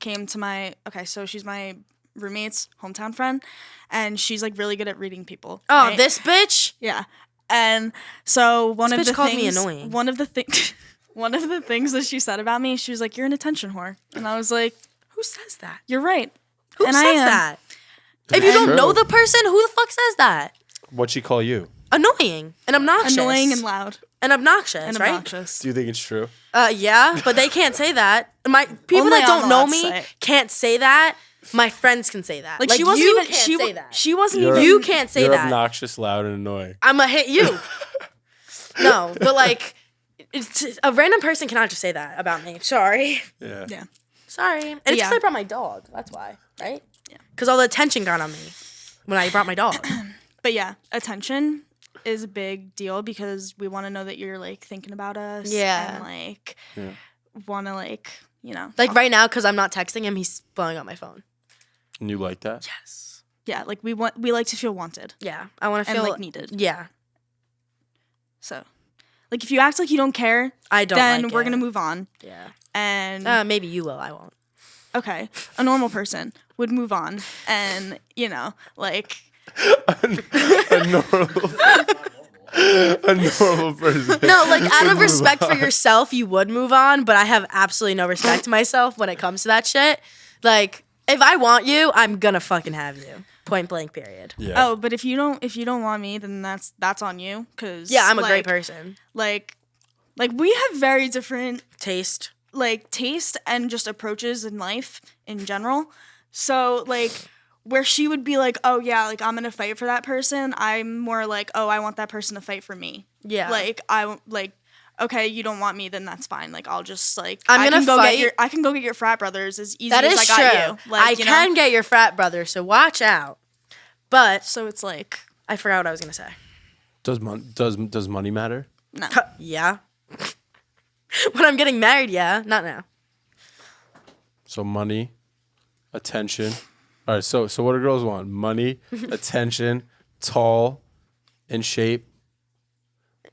came to so she's my roommate's hometown friend, and she's like really good at reading people. Oh, right? this bitch? Yeah. And so one This of bitch the called things, me annoying. one of the things that she said about me, she was like, "You're an attention whore," and I was like, Who says that? "You're right." Who And says I am. that? If you don't True. know the person, who the fuck says that? What'd she call you? Annoying and obnoxious. Annoying and loud and obnoxious, and right? obnoxious. Do you think it's true? Yeah, but they can't say that. My people Only that I'm don't know allowed to me say it. can't say that. My friends can say that. Like, she wasn't you even. can't She say that. She wasn't You're- even. You can't say You're that. obnoxious, loud, and annoying. I'm gonna hit you. No, but like, a random person cannot just say that about me. Sorry. Yeah. Yeah. Sorry. And it's Yeah. because I brought my dog. That's why, right? Yeah. Because all the attention got on me when I brought my dog. But yeah, attention is a big deal because we want to know that you're like thinking about us. Yeah. And like Yeah. want to like Like right now, because I'm not texting him, he's blowing up my phone. And you like that? Yes. yeah, like we like to feel wanted Yeah. I want to and feel like needed. Yeah. So, like if you act like you don't care, I don't. then like we're it. gonna move on. Yeah. And Maybe you will. I won't. okay, a normal person would move on, and like A normal, a normal person. No, like out would of move respect for on. yourself, you would move on. But I have absolutely no respect to myself when it comes to that shit. Like, if I want you, I'm gonna fucking have you. Point blank. Period. Yeah. oh, but if you don't want me, then that's on you. Cause Yeah, I'm a great like, person. Like we have very different Taste. like taste and just approaches in life in general. So like where she would be like, oh yeah, like I'm gonna fight for that person, I'm more like, oh, I want that person to fight for me. Yeah. Like okay, you don't want me, then that's fine. Like I'll just like I'm I gonna can go fight. get your frat brothers as easy That as is I got true. you. Like, I can get your frat brother, so watch out. But So it's like I forgot what I was gonna say. Does money matter? no. Yeah. When I'm getting married, yeah. Not now. So money, attention. All right. So what do girls want? Money, attention, tall, in shape.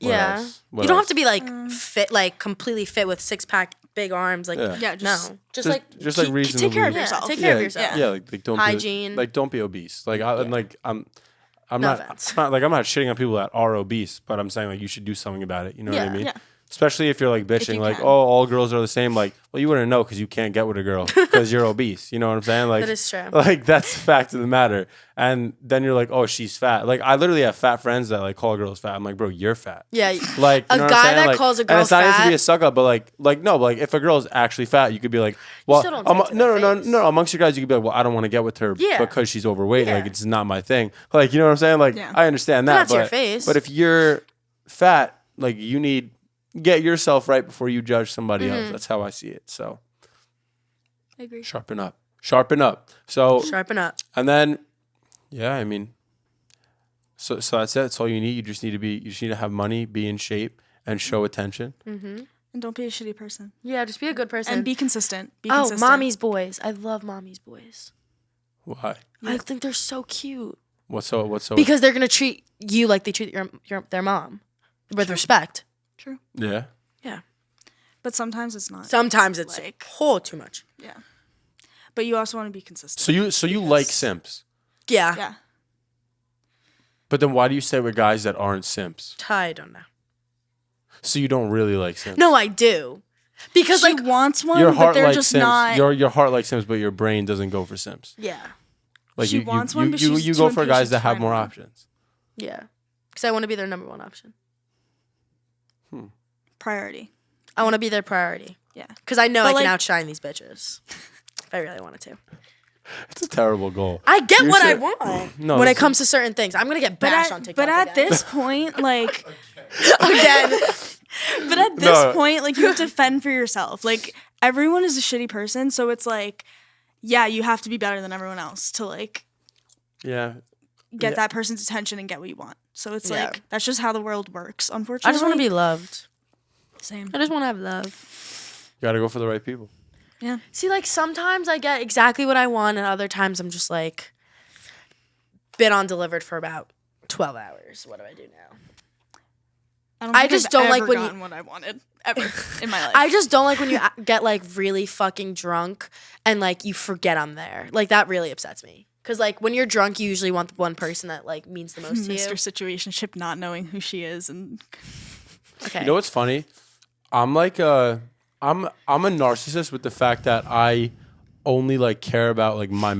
What Yeah. else? What You don't else? have to be like fit, like completely fit with 6-pack, big arms. Like, Yeah. Yeah, just no. Just like just like keep- reasonably. take care of yeah, yourself. take care of Yeah, yourself. Yeah, like don't Hygiene. don't be obese. Like I'm No not offense. I'm not shitting on people that are obese, but I'm saying like you should do something about it. You know what I Yeah. mean? Yeah. Especially if you're like bitching, you like, can. oh, all girls are the same. Like, well, you wouldn't know because you can't get with a girl because you're obese. You know what I'm saying? Like, That is true. Like, that's the fact of the matter. And then you're like, oh, she's fat. Like, I literally have fat friends that like call girls fat. I'm like, bro, you're fat. Yeah. Like, A you know what I'm guy saying? that Like, calls a and girl it's not needs to be fat- a suck up, but no, but like if a girl's actually fat, you could be like, well, still don't say it to their face. no, amongst your guys, you could be like, well, I don't want to get with her Yeah. because she's overweight. Yeah. Like, it's not my thing. Like, you know what I'm saying? Like, Yeah. I understand But that, not to your but face. but if you're fat, like you need get yourself right before you judge somebody else. That's how I see it. So I agree. sharpen up. So Sharpen up. and then yeah, I mean so that's it. That's all you need. You just need to have money, be in shape, and show attention. And don't be a shitty person. Yeah, just be a good person. And be consistent. Be oh, consistent. mommy's boys. I love mommy's boys. Why? I think they're so cute. What's so? Because they're gonna treat you like they treat their mom, with respect. True. Yeah. Yeah. But sometimes it's not. Sometimes it's Like- too much. Yeah. But you also want to be consistent. So you like simps, Yeah. Yeah. but then why do you stay with guys that aren't simps? I don't know. So you don't really like simps. No, I do. Because She like wants one, Your but heart they're likes just simps. not. Your heart likes simps, but your brain doesn't go for simps. yeah. Like She you wants one, but she's you too go for guys impatient that to have find more one. options. Yeah. Because I want to be their number one option. Priority. I want to be their priority. Yeah. Because I know But, I can like- outshine these bitches. If I really wanted to. It's a terrible goal. I get You what I should- want No, when it listen. comes to certain things. I'm going to get bashed on TikTok. But at again. this point, like, Again. but at this No. point, like, you have to fend for yourself. Like, everyone is a shitty person, so it's like, yeah, you have to be better than everyone else to like Yeah. get Yeah. that person's attention and get what you want. So it's Yeah. like that's just how the world works. Unfortunately, I just want to be loved. same. I just want to have love. You got to go for the right people. Yeah. See, like sometimes I get exactly what I want, and other times I'm just like, been on delivered for about 12 hours. What do I do now? don't I think just I've don't like ever when you- gotten what I wanted ever in my life. I just don't like when you get like really fucking drunk and like you forget I'm there. Like that really upsets me. Cause like when you're drunk, you usually want the one person that like means the most to Mr. you. Situationship not knowing who she is and Okay. You know what's funny? I'm like I'm a narcissist with the fact that I only like care about like my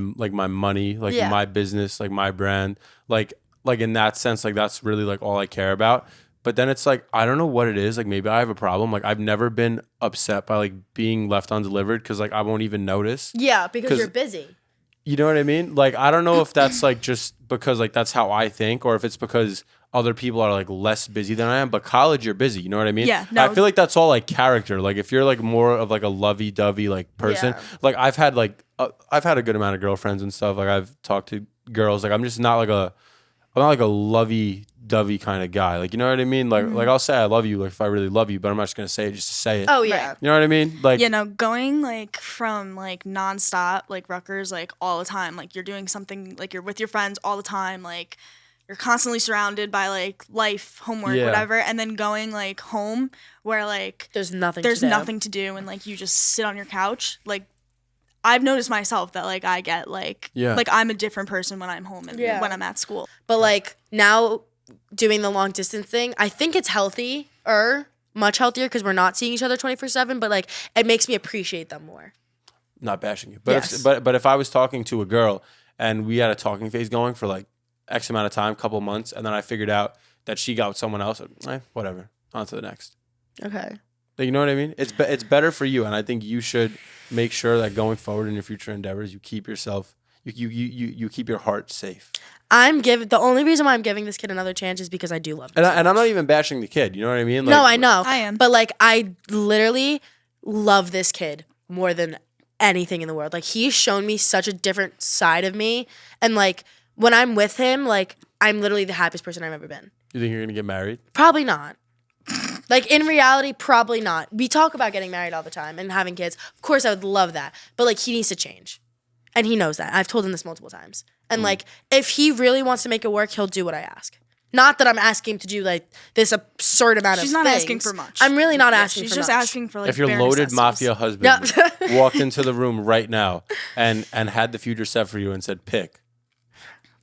money, like Yeah. my business, like my brand, like in that sense, like that's really like all I care about. But then it's like I don't know what it is. Like maybe I have a problem. Like I've never been upset by like being left undelivered because like I won't even notice. Yeah, because 'Cause- you're busy. You know what I mean? Like I don't know if that's like just because like that's how I think, or if it's because other people are like less busy than I am. But college, you're busy. You know what I mean? Yeah, no. I feel like that's all like character. Like if you're like more of like a lovey-dovey like person, Yeah. like I've had a good amount of girlfriends and stuff. Like I've talked to girls. Like I'm not like a lovey-dovey kind of guy. Like you know what I mean? Like I'll say I love you like if I really love you, but I'm not just gonna say it just to say it. Oh yeah. You know what I mean? Like you know, going like from like nonstop, like Rutgers, like all the time, like you're doing something, like you're with your friends all the time, like you're constantly surrounded by like life, homework, Yeah. whatever, and then going like home where like There's nothing. there's to do. nothing to do and like you just sit on your couch. Like I've noticed myself that like I get like Yeah. like I'm a different person when I'm home and Yeah. when I'm at school. But like now doing the long distance thing, I think it's healthy or much healthier because we're not seeing each other 24/7. But like it makes me appreciate them more. not bashing you, but Yes. but if I was talking to a girl and we had a talking phase going for like X amount of time, couple months, and then I figured out that she got with someone else, whatever, on to the next. Okay. Like, you know what I mean? It's it's better for you, and I think you should make sure that going forward in your future endeavors, you keep yourself, you keep your heart safe. The only reason why I'm giving this kid another chance is because I do love him. And I'm not even bashing the kid. You know what I mean? Like, No, I know. I am. But like I literally love this kid more than anything in the world. Like he's shown me such a different side of me. And like when I'm with him, like I'm literally the happiest person I've ever been. You think you're gonna get married? Probably not. Like in reality, probably not. We talk about getting married all the time and having kids. Of course I would love that. But like he needs to change. And he knows that. I've told him this multiple times. And like if he really wants to make it work, he'll do what I ask. Not that I'm asking him to do like this absurd amount of She's not asking things. for much. I'm really not Yeah, asking she's for just much. asking for like If your bare loaded necessities. mafia husband Yeah. walked into the room right now and had the future set for you and said, "Pick."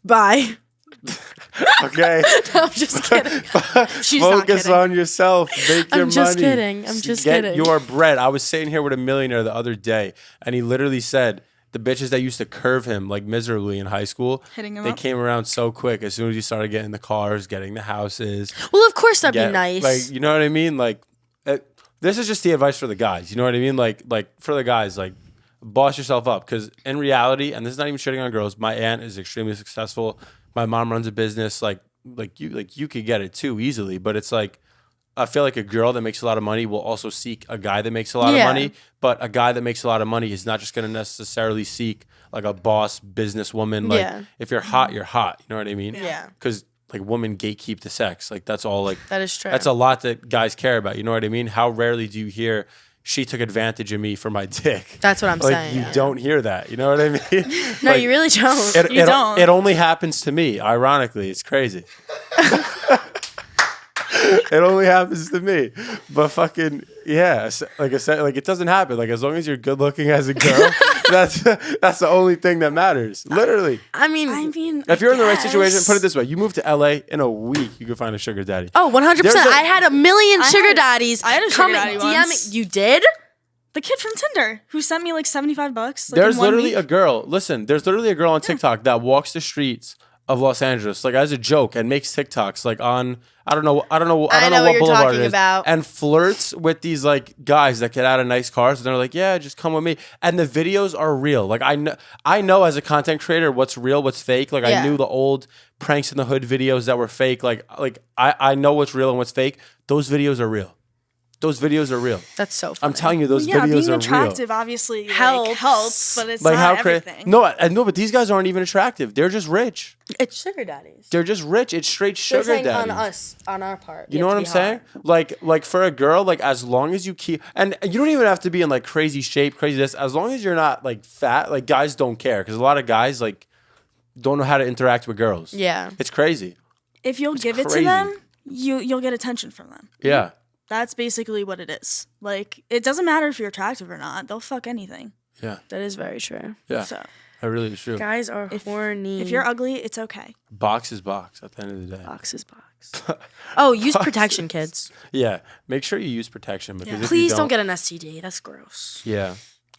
Bye. Okay. No, I'm just kidding. She's not Focus kidding. on yourself. Make your I'm just money. kidding. I'm just Get kidding. your bread. I was sitting here with a millionaire the other day, and he literally said the bitches that used to curve him like miserably in high school, Hitting him they up? came around so quick as soon as he started getting the cars, getting the houses. Well, of course that'd get- be nice. Like, you know what I mean? Like, this is just the advice for the guys. You know what I mean? Like for the guys, like, boss yourself up. Because in reality, and this is not even shitting on girls, my aunt is extremely successful. My mom runs a business. Like you could get it too easily. But it's like, I feel like a girl that makes a lot of money will also seek a guy that makes a lot of Yeah. money. But a guy that makes a lot of money is not just going to necessarily seek like a boss businesswoman. Like Yeah. if you're hot, you're hot. You know what I mean? Yeah. Because like women gatekeep the sex. Like that's all. Like That is true. That's a lot that guys care about. You know what I mean? How rarely do you hear she took advantage of me for my dick? That's what I'm like saying. you Yeah. don't hear that. You know what I mean? No, Like, you really don't. You don't. It only happens to me. Ironically, it's crazy. It only happens to me, but fucking yeah, like I said, like it doesn't happen. Like as long as you're good looking as a girl, that's the only thing that matters. Literally, I mean, if you're in the right guess. situation, put it this way: you move to LA in a week, you can find a sugar daddy. oh, 100%. There's a- I had a million sugar had- daddies. I had a sugar come daddy DM once. me. You did? The kid from Tinder who sent me like $75. Like, There's in one literally week. a girl. Listen, there's literally a girl on TikTok that walks the streets of Los Angeles, like as a joke, and makes TikToks, like on I don't know I know what what you're boulevard talking it is, about. and flirts with these like guys that get out of nice cars, and they're like, yeah, just come with me, and the videos are real. Like I know as a content creator what's real, what's fake. Like Yeah. I knew the old pranks in the hood videos that were fake. Like I know what's real and what's fake. Those videos are real. Those videos are real. That's so funny. I'm telling you, those yeah, videos being are attractive real. obviously Helps. helps, but it's Like not how crazy? everything. No, but these guys aren't even attractive. They're just rich. It's sugar daddies. They're just rich. It's straight They're sugar saying daddies. on us, on our part. You know what I'm saying? Like for a girl, like as long as you keep, and you don't even have to be in like crazy shape, crazy this. As long as you're not like fat, like guys don't care because a lot of guys like don't know how to interact with girls. Yeah. It's crazy. If you'll give it crazy. to them, you'll get attention from them. Yeah. That's basically what it is. Like, it doesn't matter if you're attractive or not. They'll fuck anything. Yeah. That is very true. Yeah. So That really is true. Guys are horny. if you're ugly, it's okay. Box is box at the end of the day. box is box. Oh, use protection, kids. Yeah. Make sure you use protection because if you Please don't get an STD. That's gross. Yeah.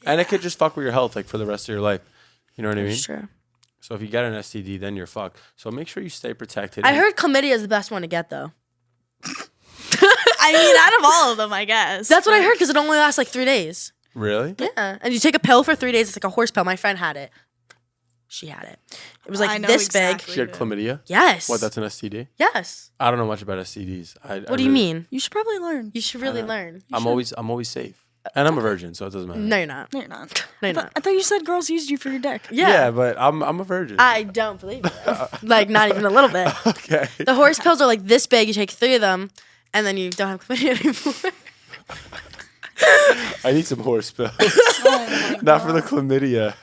And it could just fuck with your health like for the rest of your life. You know what I mean? That's true. So if you get an STD, then you're fucked. So make sure you stay protected. I heard chlamydia is the best one to get though. I mean, out of all of them, I guess. That's what I heard because it only lasts like 3 days. Really? Yeah, and you take a pill for 3 days. It's like a horse pill. My friend had it. She had it. It was I like know this exactly. She had chlamydia? big. Yes. What, that's an STD? Yes. I don't know much about STDs. What do you mean? You should probably learn. You should really learn. I'm always safe. And I'm a virgin, so it doesn't matter. No, you're not. No, you're not. No, you're not. I thought you said girls used you for your dick. Yeah. but I'm a virgin. I don't believe it. Like, not even a little bit. Okay. The horse pills are like this big. You take 3 of them, and then you don't have chlamydia anymore. I need some horse pills. Oh Not for the chlamydia.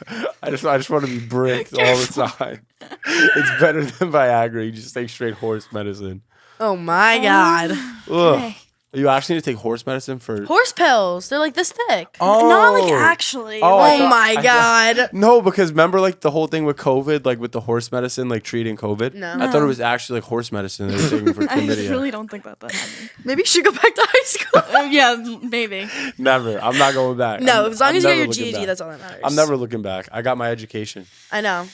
I just want to be bricked all the time. It's better than Viagra. You just take straight horse medicine. Oh my god. Ugh. You actually need to take horse medicine for. Horse pills. They're like this thick. Oh. Not like actually. Oh, I Oh thought- my god. No, because remember like the whole thing with COVID, like with the horse medicine, like treating COVID. No. I thought it was actually like horse medicine they were taking for I chlamydia. really don't think that happened. Maybe you should go back to high school. Yeah, maybe. Never. I'm not going back. No, I'm- as long I'm as you get never your looking GED, back. that's all that matters. I'm never looking back. I got my education. I know.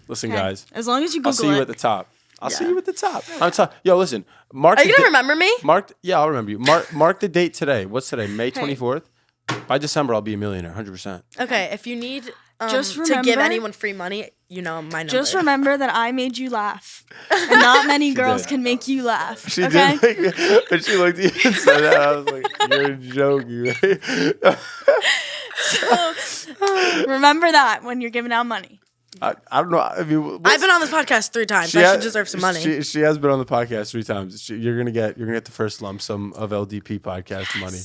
Listen, Okay. guys. As long as you I'll Google see you it. at the top. I'll see Yeah. you at the top. I'm Yo, listen. Mark. Are you the gonna di- remember me? Yeah, I'll remember you. Mark the date today. What's today? May 24th. By December, I'll be a millionaire, 100%. Okay, if you need Just to give remember- anyone free money, you know my number. Just remember that I made you laugh. And not many girls did. can make you laugh. She okay? did. Like, when she looked at you and said that, I was like, "You're joking." Remember that when you're giving out money. I don't know. I mean, I've been on this podcast 3 times. So I should deserve some money. She has been on the podcast 3 times. You're gonna get the first lump sum of LDP podcast money.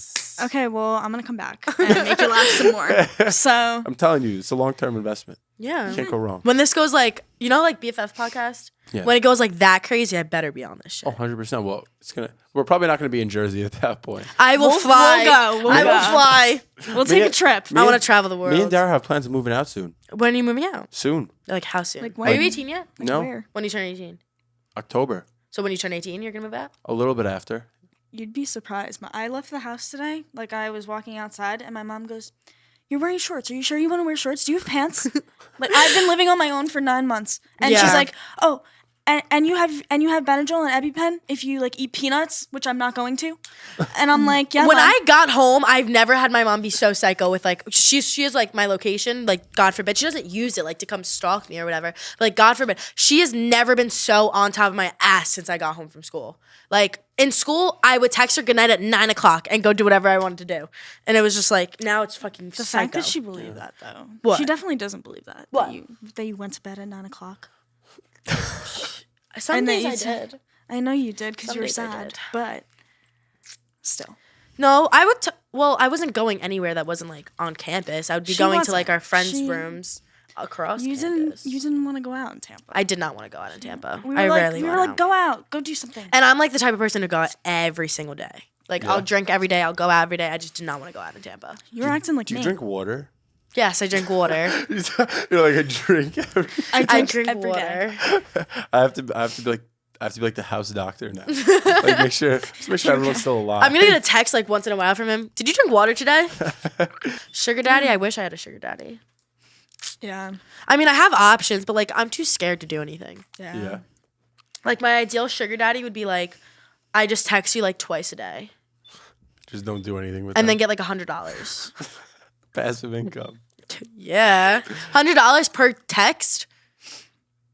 Okay, well, I'm going to come back and make you laugh some more. So, I'm telling you, it's a long-term investment. Yeah. Can't go wrong. When this goes like, you know, like BFF podcast? Yeah. When it goes like that crazy, I better be on this shit. Oh, 100%. Well, we're probably not gonna be in Jersey at that point. I will We'll fly. go. We'll I will go. fly. we'll take a trip. I want to travel the world. Me and Dara have plans of moving out soon. When are you moving out? Soon. Like how soon? Like Are when? you 18 yet? No. Where? When you turn 18? October. So when you turn 18, you're gonna move out? A little bit after. You'd be surprised. I left the house today. Like, I was walking outside, and my mom goes, "You're wearing shorts. Are you sure you want to wear shorts? Do you have pants?" Like, I've been living on my own for 9 months, and Yeah. she's like, "Oh, and you have Benadryl and EpiPen if you like eat peanuts, which I'm not going to." And I'm like, "Yeah." When Mom." I got home, I've never had my mom be so psycho with like she has like my location, like God forbid she doesn't use it like to come stalk me or whatever. But like God forbid, she has never been so on top of my ass since I got home from school. Like in school, I would text her goodnight at 9 o'clock and go do whatever I wanted to do, and it was just like now it's fucking the psycho. fact that she believed that though, What? she definitely doesn't believe that. What? That you went to bed at 9 o'clock. Some And that days you I said- did. I know you did because Some you were days I sad, did. but still. No, I would. Well, I wasn't going anywhere that wasn't like on campus. I would be She going to like wasn't. our friends' She- rooms across You campus. didn't want to go out in Tampa. I did not want to go out in Tampa. we I were like, rarely we were went like, out. go out, go do something. And I'm like the type of person to go out every single day. Like Yeah. I'll drink every day. I'll go out every day. I just did not want to go out in Tampa. You were acting like Do you me. drink water? Yes, I drink water. You're like a drink. I drink every day. water. I have to be like the house doctor now. Like make sure everyone's still alive. I'm gonna get a text like once in a while from him. Did you drink water today? Sugar daddy? I wish I had a sugar daddy. Yeah. I mean, I have options, but like I'm too scared to do anything. Yeah. Yeah. Like my ideal sugar daddy would be like, I just text you like twice a day Just don't do anything with and then them. get like $100. Passive income. Yeah, $100 per text.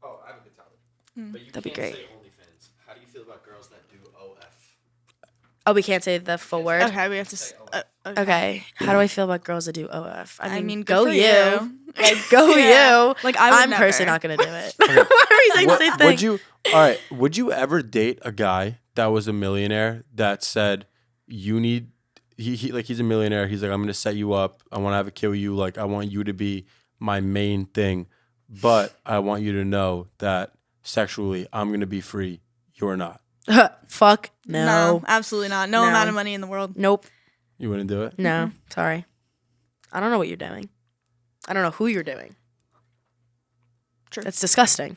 Oh, I have a good topic. But you That'd be can't great. say OnlyFans. How do you feel about girls that do OF? Oh, we can't say the full word. Okay, we have to. Okay. How do I feel about girls that do OF? I mean, go good for you. you. Like, go Yeah. you. Like, I would I'm never. personally not gonna do it. Why are you saying the same thing? Would you? All right. Would you ever date a guy that was a millionaire that said you need? He like he's a millionaire. He's like, I'm gonna set you up. I want to have a kid with you. Like I want you to be my main thing, but I want you to know that sexually I'm gonna be free. You're not. Fuck No, no. absolutely not. No No. amount of money in the world. Nope. You wouldn't do it. No. Sorry. I don't know what you're doing. I don't know who you're doing. True. That's disgusting.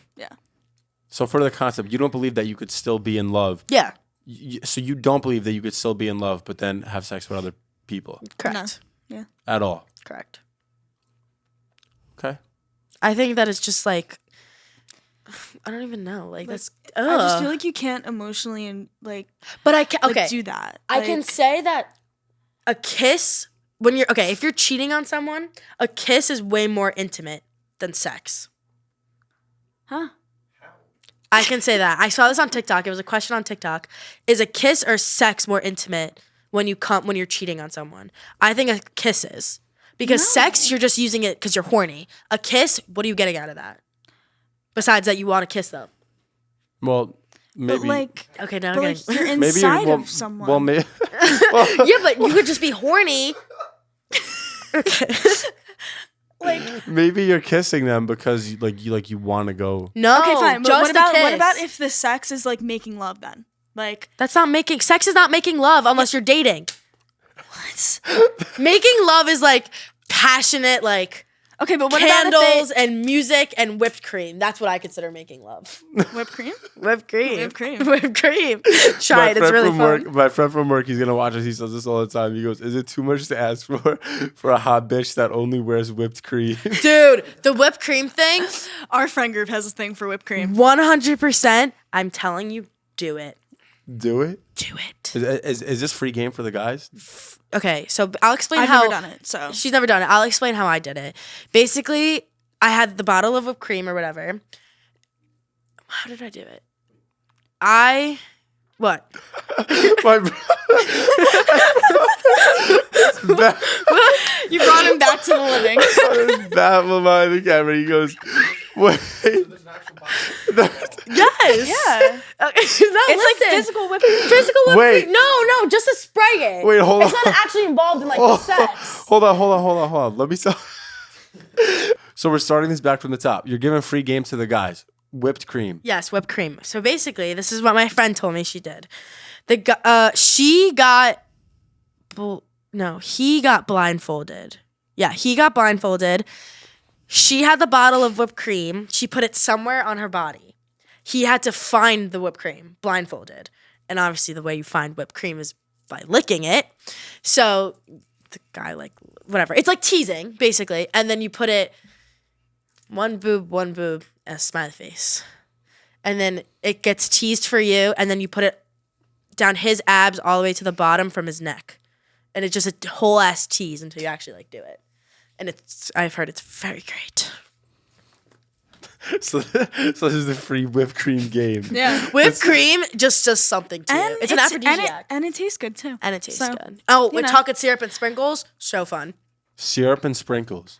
So for the concept, you don't believe that you could still be in love. Yeah. So you don't believe that you could still be in love, but then have sex with other people Correct. at all. Correct. Okay. I think that it's just like I don't even know. Like that's I just ugh. feel like you can't emotionally and like But I can okay. do that. I can Like, say that a kiss when you're okay, if you're cheating on someone, a kiss is way more intimate than sex. Huh? I can say that. I saw this on TikTok. It was a question on TikTok. Is a kiss or sex more intimate when you're cheating on someone? I think a kiss is. Because sex, you're just using it because you're horny. A kiss, what are you getting out of that? Besides that you want to kiss them. Well, maybe. But like, Okay, now I'm but like getting you're maybe inside well, of someone. Well, maybe. Yeah, but you could just be horny. Okay. Maybe you're kissing them because you want to go. No, okay, fine. But just what a about kiss. if the sex is like making love then? Like That's not making sex is not making love unless you're dating. what? Making love is like passionate, like Okay, but what candles and music and whipped cream. That's what I consider making love. about if whipped cream? Whipped cream. Whipped cream. Whipped cream. Try it. It's really from fun. work, my friend from work, he's gonna watch us. He says this all the time. He goes, "Is it too much to ask for a hot bitch that only wears whipped cream?" Dude, the whipped cream thing, Our friend group has a thing for whipped cream. 100%. I'm telling you, do it. Do it. Do it. Is this free game for the guys? Okay, so I'll explain I've how. never done it, so She's never done it. I'll explain how I did it. Basically, I had the bottle of whipped cream or whatever. How did I do it? What? My you brought him back to the living. brother's baffled by the camera. He goes, "Wait." Yes. Yeah. No, It's listen. like physical whipped cream. Physical whipped Wait. cream. No, just to spray it. Wait, hold It's on. not actually involved in like the sex. Hold on. Let me stop. So we're starting this back from the top. You're giving free games to the guys. Whipped cream. Yes, whipped cream. So basically, this is what my friend told me she did. He got blindfolded. Yeah, he got blindfolded. She had the bottle of whipped cream. She put it somewhere on her body. He had to find the whipped cream blindfolded. And obviously the way you find whipped cream is by licking it. So the guy whatever. It's like teasing, basically. And then you put it one boob, and a smiley face. And then it gets teased for you, and then you put it down his abs all the way to the bottom from his neck. And it's just a whole ass tease until you actually do it. And I've heard it's very great. So this is the free whipped cream game. Yeah. Whipped cream just does something to you. It's an aphrodisiac. And it tastes good too. And it tastes So, good. Oh, you with know. chocolate syrup and sprinkles, so fun. Syrup and sprinkles.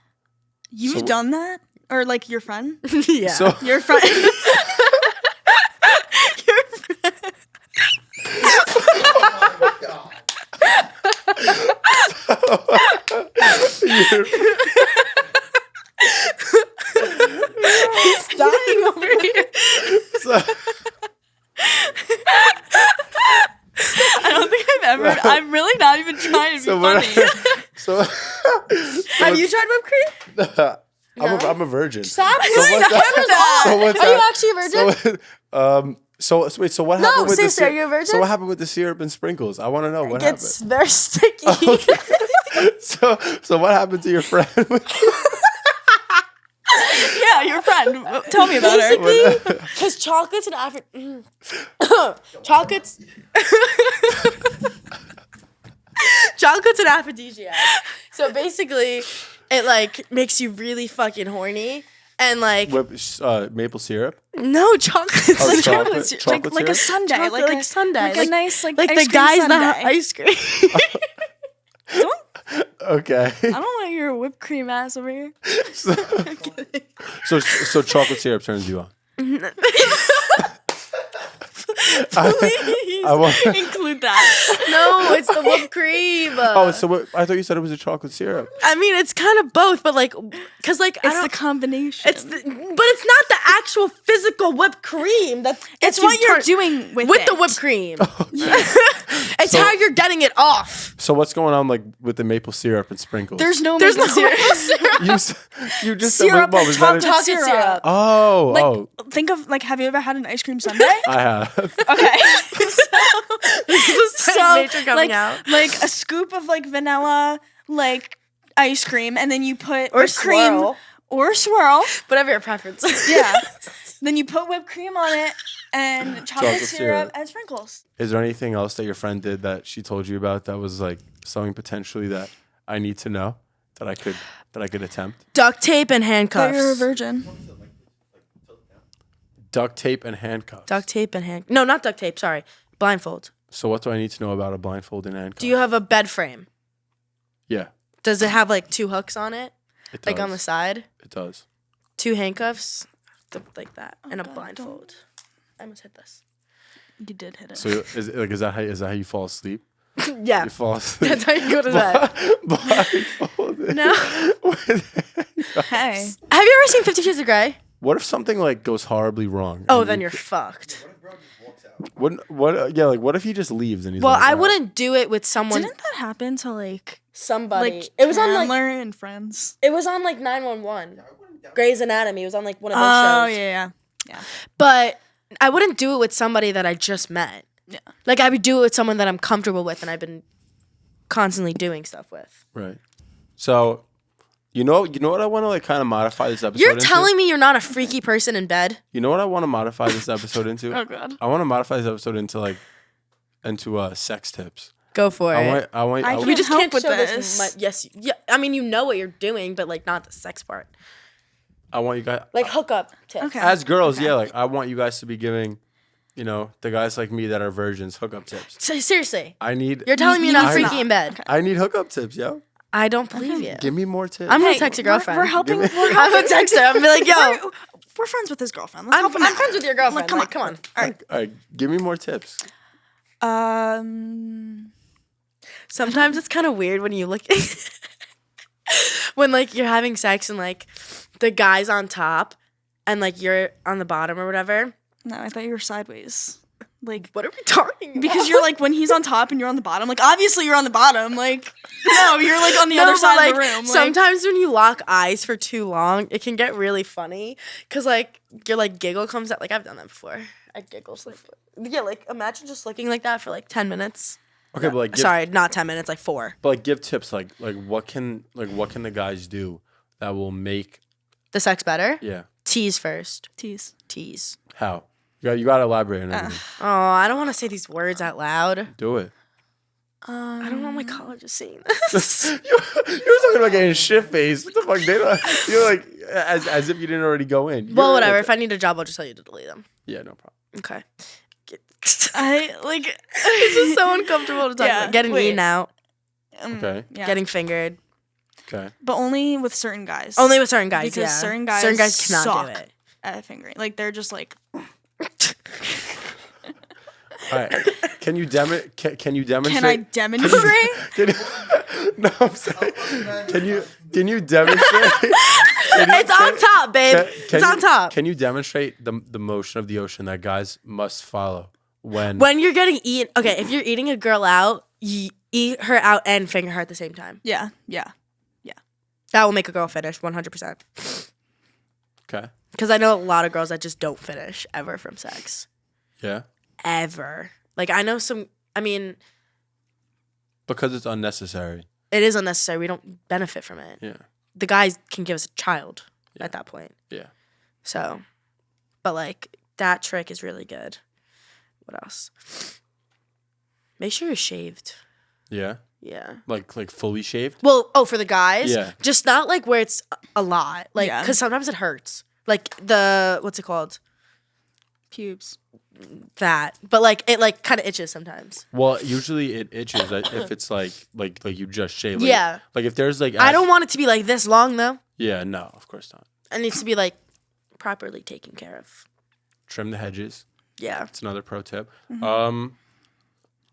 You've So- done that? Or like your friend? Yeah. So Your friend He's dying over here. I don't think I've ever. I'm really not even trying to be funny. Have you tried whipped cream? I'm a virgin. Stop So doing what's that. So what's Are you that? actually a virgin? So wait. So what happened with seriously, the are you a virgin? So what happened with the syrup and sprinkles? I want to know what It's happened. very sticky. So what happened to your friend? Yeah, your friend. Tell me about her. Basically, because chocolates and chocolates. Chocolate's an aphrodisiac. So basically, it like makes you really fucking horny. And like Maple syrup. no chocolate's Oh, like chocolate like a syrup? sundae, Chocolate, like sundae, like a nice like like ice the cream guys sundae. that have ice cream. Okay. I don't want your whipped cream ass over here. So chocolate syrup turns you on. Please I want. Include that. no, it's the whipped cream. Oh, so what, I thought you said it was a chocolate syrup. I mean, it's kind of both, but like, cause like I It's the don't. combination. But it's not the actual physical whipped cream. It's what you're doing with the it. whipped cream. It's So- how you're getting it off. So what's going on like with the maple syrup and sprinkles? There's no There's no maple syrup. maple syrup. you just Syrup said what and was that? chocolate Chocolate syrup. syrup. Oh, Like, oh, think of like, have you ever had an ice cream sundae? I have. Okay. So, nature coming out. like a scoop of like vanilla like ice cream, and then you put Or whipped cream swirl. or swirl. Whatever your preference. Yeah. Then you put whipped cream on it and chocolate Chocolate syrup syrup. and sprinkles. Is there anything else that your friend did that she told you about that was like something potentially that I need to know that I could attempt? Duct tape and But handcuffs. you're a virgin. Duct tape and handcuffs. Duct tape and hand. No, not duct tape. Sorry, blindfold. So what do I need to know about a blindfold and handcuff? Do you have a bed frame? Yeah, Does it have like 2 hooks on it, it does. like on the side? It does. 2 handcuffs, like that, and a God, blindfold. I almost hit this. You did hit it. So is that how you fall asleep? Yeah, You fall asleep. that's how you go to bed. Blindfolded. No. Hey. Have you ever seen 50 Shades of Grey? What if something like goes horribly wrong? Oh, And then you you're fucked. What if he just leaves and he's Well, like, I "All right." wouldn't do it with someone. Didn't that happen to like Somebody. It was on like Chandler and Friends? it was on like 911. Grey's Anatomy. It was on like one of those Oh shows. yeah. But I wouldn't do it with somebody that I just met. Yeah. Like I would do it with someone that I'm comfortable with and I've been constantly doing stuff with. Right. So, you know what I want to like kind of modify this episode You're into? telling me you're not a freaky person in bed? You know what I want to modify this episode into? Oh god. I want to modify this episode into sex tips. Go for it. I want I We can't just help can't with show this. this. Yes, yeah. I mean, you know what you're doing, but like not the sex part. I want you guys Like hookup tips. Okay. as girls, yeah, like I want you guys to be giving, the guys like me that are virgins hookup tips. So, seriously, I need you're telling me you're not I- freaky in bed. I need hookup tips, yo. I don't believe you. Give me more tips. I'm gonna Hey, text your girlfriend. We're helping. Give me- We're I'm helping. gonna text her. I'm gonna be like, yo, We're friends with his girlfriend. Let's I'm help him out. friends with your girlfriend. Like, Like, come on. All right. All right, give me more tips. Sometimes it's kind of weird when you look when like you're having sex and like the guy's on top and like you're on the bottom or whatever. No, I thought you were sideways. Like What are we talking about? because you're like when he's on top and you're on the bottom. Like obviously you're on the bottom. Like no, you're like on the other but, side like, of the room. Like, Sometimes when you lock eyes for too long, it can get really funny because like your like giggle comes out. Like I've done that before. I giggle. So, like imagine just looking like that for like 10 minutes. Okay, but like give, Sorry, not 10 minutes, like 4. but like give tips like what can the guys do that will make The sex better? yeah. Tease first. tease. Tease. How? You got to elaborate on everything. Oh, I don't want to say these words out loud. Do it. I don't want my college seeing this. You're talking about getting shit faced. What the fuck? They don't, you're like as if you didn't already go in. Well, You're- whatever. If I need a job, I'll just tell you to delete them. Yeah, no problem. Okay. I like. It's just so uncomfortable to talk Yeah, about. Getting wait. eaten out, Okay. Yeah. getting fingered. Okay. but only with certain guys. Only with certain guys, because yeah. certain guys cannot suck do it. at fingering. Like they're just like All right. Can you demonstrate? can I demonstrate? Can No, I'm saying, can you demonstrate? It's on top, babe. It's on top. Can you demonstrate the motion of the ocean that guys must follow when When you're getting eaten, okay, if you're eating a girl out, you eat her out and finger her at the same time. Yeah. That will make a girl finish 100%. Okay. Because I know a lot of girls that just don't finish ever from sex. Yeah. Ever. Like, I know some, I mean, Because it's unnecessary. it is unnecessary. We don't benefit from it. Yeah. The guys can give us a child at that point. Yeah. So, but like, that trick is really good. What else? Make sure you're shaved. Yeah. Yeah. Like fully shaved? Well, for the guys, Yeah. just not like where it's a lot. Like, Yeah. because sometimes it hurts. Like what's it called? Pubes. That. But like, it like kind of itches sometimes. Well, usually it itches if it's like you just shave. Like, Yeah. Like if there's like I don't want it to be like this long though. Yeah, no, of course not. It needs to be like properly taken care of. Trim the hedges. Yeah. That's another pro tip.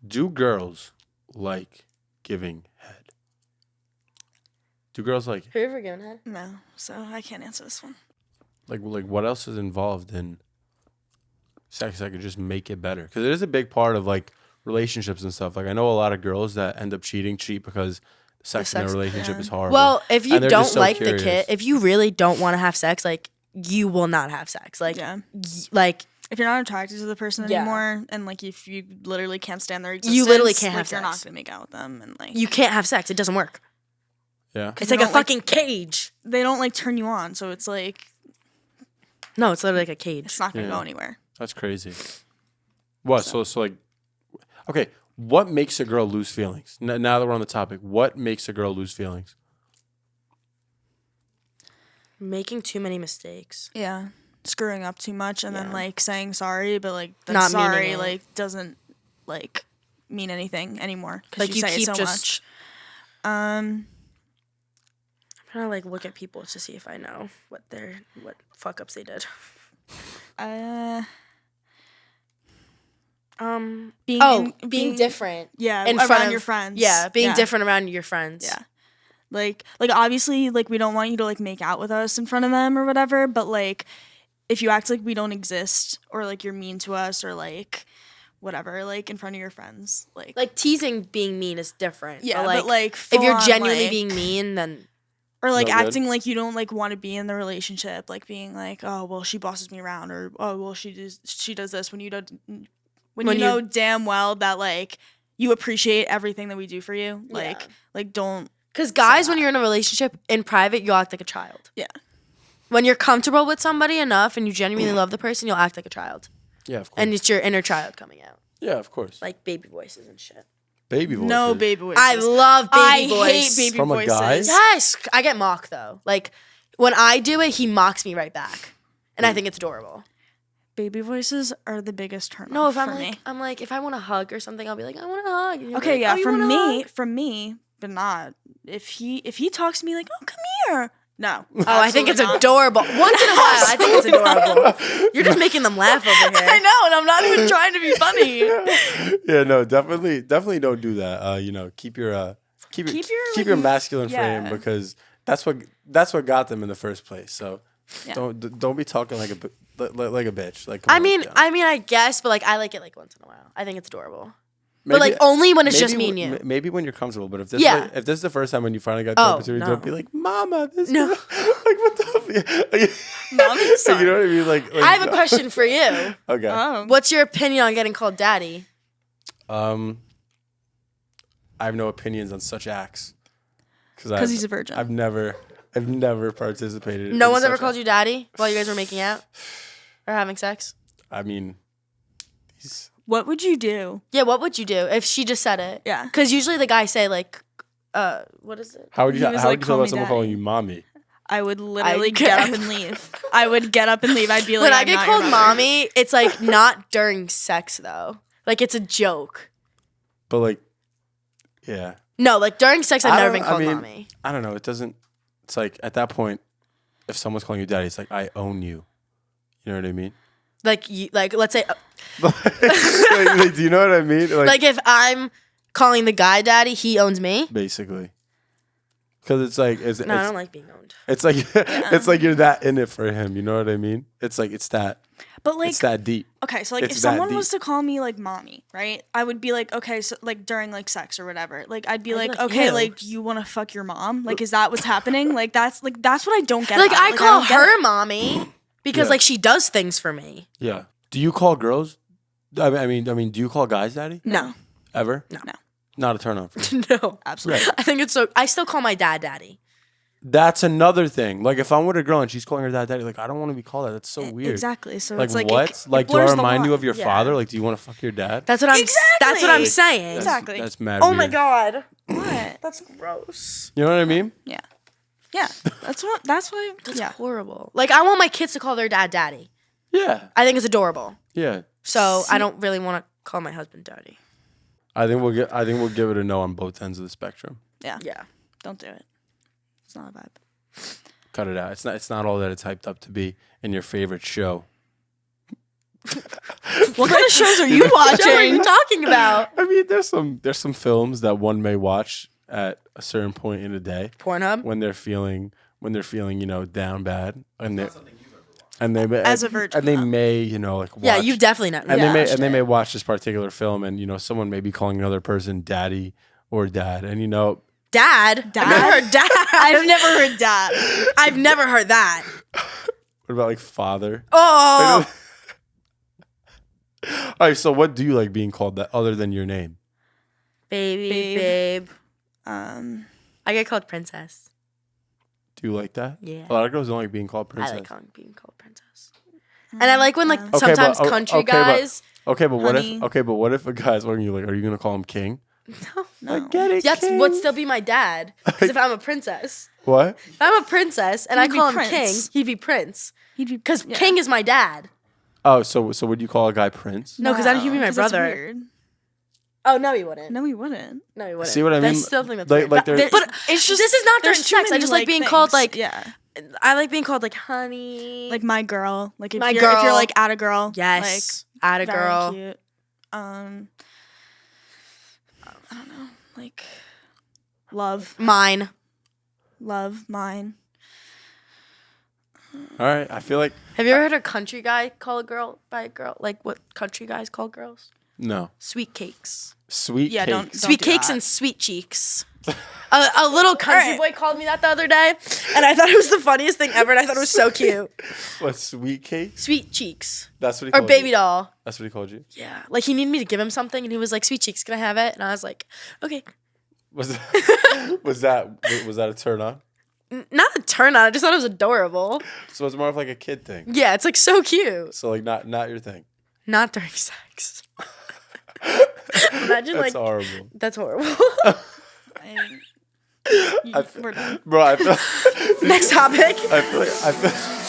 Do girls like giving head? Do girls like Have you ever given head? No, so I can't answer this one. like what else is involved in sex that could just make it better? Because it is a big part of like relationships and stuff. Like I know a lot of girls that end up cheat because sex in their sex- relationship is horrible. Well, if you And they're just don't so like curious. the kid, if you really don't want to have sex, like you will not have sex. Like, Yeah. like If you're not attracted to the person Yeah. anymore, and like if you literally can't stand their existence, You literally can't like, have you're not sex. gonna make out with them, and like you can't have sex. It doesn't work. yeah. It's they like a don't like- fucking cage. they don't like turn you on, so it's like No, it's literally like a cage. it's not gonna Yeah. go anywhere. That's crazy. What? So like, okay. What makes a girl lose feelings? Now that we're on the topic, what makes a girl lose feelings? Making too many mistakes. Yeah, screwing up too much, and then Yeah. like saying sorry, but like that Not meaning sorry it. like doesn't like mean anything anymore because Like you, you say keep it so just. much. Um, I'm trying to like look at people to see if I know what fuck ups they did. being Being different. Yeah, in around front of your friends. Yeah, being Yeah. different around your friends. Yeah. Like obviously like we don't want you to like make out with us in front of them or whatever, but like if you act like we don't exist or like you're mean to us or like whatever, like in front of your friends, Like teasing being mean is different. yeah, but but like if you're full-on, genuinely like- being mean, then or like No good. acting like you don't like want to be in the relationship, like being like, oh well she bosses me around, or oh well she does this when you don't when you know damn well that like you appreciate everything that we do for you, like Yeah. like don't. because guys, when you're in a relationship in private, you act like a child. Yeah. When you're comfortable with somebody enough and you genuinely love the person, you'll act like a child, Yeah, of course. and it's your inner child coming out, yeah, of course. like baby voices and shit. Baby voices. No baby voices. I love baby I voice. hate baby From a voices. guy? Yes, I get mocked though. Like when I do it, he mocks me right back, and I think it's adorable. Baby voices are the biggest turn No, if for I'm me. like, if I want a hug or something, I'll be like, I want a hug. And you'll be Okay, like, yeah, "Oh, you from want a me, hug?" from me, but not if he talks to me like, oh come here. No. Oh, I think it's absolutely not. adorable. Once in a while, I think it's adorable. You're just making them laugh over I here. know, and I'm not even trying to be funny. Yeah, no, definitely don't do that. You know, keep your Keep your, keep like, your masculine yeah. frame because that's what got them in the first place. So Yeah. don't be talking like a bitch. Like come I on, mean, yeah. I guess, but like I like it like once in a while. I think it's adorable. But like only when it's just me and you. Maybe when you're comfortable. But if this Yeah. if this is the first time when you finally got the Oh, opportunity, no. don't be like, "Mama, this No. like what the f-" Mommy, Like, you know what I mean? Like I have a question for you. Okay. Oh. What's your opinion on getting called daddy? I have no opinions on such acts Because he's a virgin. I've never participated. No in one's ever such called you daddy while you guys were making out or having sex? I mean, he's What would you do? Yeah, what would you do if she just said it? Yeah. Because usually the guys say like, what is it? how would you He was how like, would you feel "Call about me someone daddy." calling you mommy? I would literally I- get up and leave. I would get up and leave. I'd be like, When I I'm get not your called mother. mommy, it's like not during sex though. Like it's a joke. But like, yeah, No, like during sex, I've I never don't- been called I mean, mommy. I don't know. It doesn't. It's like at that point, if someone's calling you daddy, it's like I own you. You know what I mean? Like you, like let's say, like, do you know what I mean? like if I'm calling the guy daddy, he owns me. Basically. Because it's like it's No, I don't like being owned. it's like it's like you're that in it for him. You know what I mean? It's like it's that But like, it's that deep. okay, so like It's if that someone deep. was to call me like mommy, right? I would be like, okay, so like during like sex or whatever, like I'd be like, okay, ew. like you want to fuck your mom? Like, is that what's happening? Like that's what I don't get. Like about it. I Like, call don't get her it. mommy because Yeah. like she does things for me. Yeah. Do you call girls? I mean, do you call guys daddy No, ever? no, Not a turn on for you. No, absolutely. Right. I think it's so. I still call my dad daddy. That's another thing. Like if I'm with a girl and she's calling her dad daddy, like I don't want to be called that. That's so weird. Exactly. So Like it's like what? it Like do I blurs the remind you of line. your Yeah. father? Like do you want to fuck your dad? That's what I'm. That's what I'm Exactly. saying. That's- Exactly. That's mad. Oh my weird. god. What? That's gross. You know what I mean? Yeah. Yeah. That's what. That's why. That's Yeah. horrible. Like I want my kids to call their dad daddy. Yeah. I think it's adorable. Yeah. So I don't really want to call my husband daddy. I think we'll give it a no on both ends of the spectrum. Yeah. Yeah. Don't do it. It's not a vibe. Cut it out. It's not all that it's hyped up to be in your favorite show. What kind of shows are you What are watching? you talking about? I mean, there's some films that one may watch at a certain point in the day Pornhub. when they're feeling down bad and they may, As a virgin, and they though. may like watch, Yeah, you definitely not. and Yeah. they may watch this particular film and someone may be calling another person daddy or dad and Dad. Dad? I've never heard dad. I've never heard that. I've never heard that. what about like father? Oh. All right, so what do you like being called that other than your name? Babe. Um. I get called princess. Do you like that? Yeah. A lot of girls don't like being called princess. I like being called princess. And I like when like Okay, but- sometimes country okay, but- guys. Okay, but what Honey. if a guy's looking at you like, are you gonna call him king? No. No. Like, get it? That king? would still be my dad. Because if I'm a princess. What? If I'm a princess and I He'd be call him Prince. king, he'd be prince. He'd be Because yeah. king is my dad. Oh, so would you call a guy prince? No, 'cause then he'd be my 'cause that's brother. weird. Oh, no, he wouldn't. No, he wouldn't. No, he wouldn't. See what I mean? still think that's Like- weird. like there's- but It's just this is not during there's too sex. I many, just like being called things. like yeah, I like being called like honey. like my girl. Like if My you're if girl. you're like at a girl. yes, like, add a very girl. Cute. I don't know. Like love, Mine. mine. All right, I feel like Have you ever heard a country guy call a girl by a girl? Like what country guys call girls? no Sweet cakes. sweet Yeah, cakes. Sweet do cakes that. and sweet cheeks. A little country Alright. boy called me that the other day, and I thought it was the funniest thing ever, and I thought it was so cute. What sweet cakes? Sweet cheeks. That's what he Or called baby you. doll. That's what he called you. Yeah. Like he needed me to give him something, and he was like, sweet cheeks, can I have it? And I was like, okay. Was that was that a turn on? Not a turn on. I just thought it was adorable. So it's more of like a kid thing. Yeah, it's like so cute. So like not your thing. Not during sex. Imagine That's like horrible, that's horrible. I feel- We're done. bro. I feel Next topic. I feel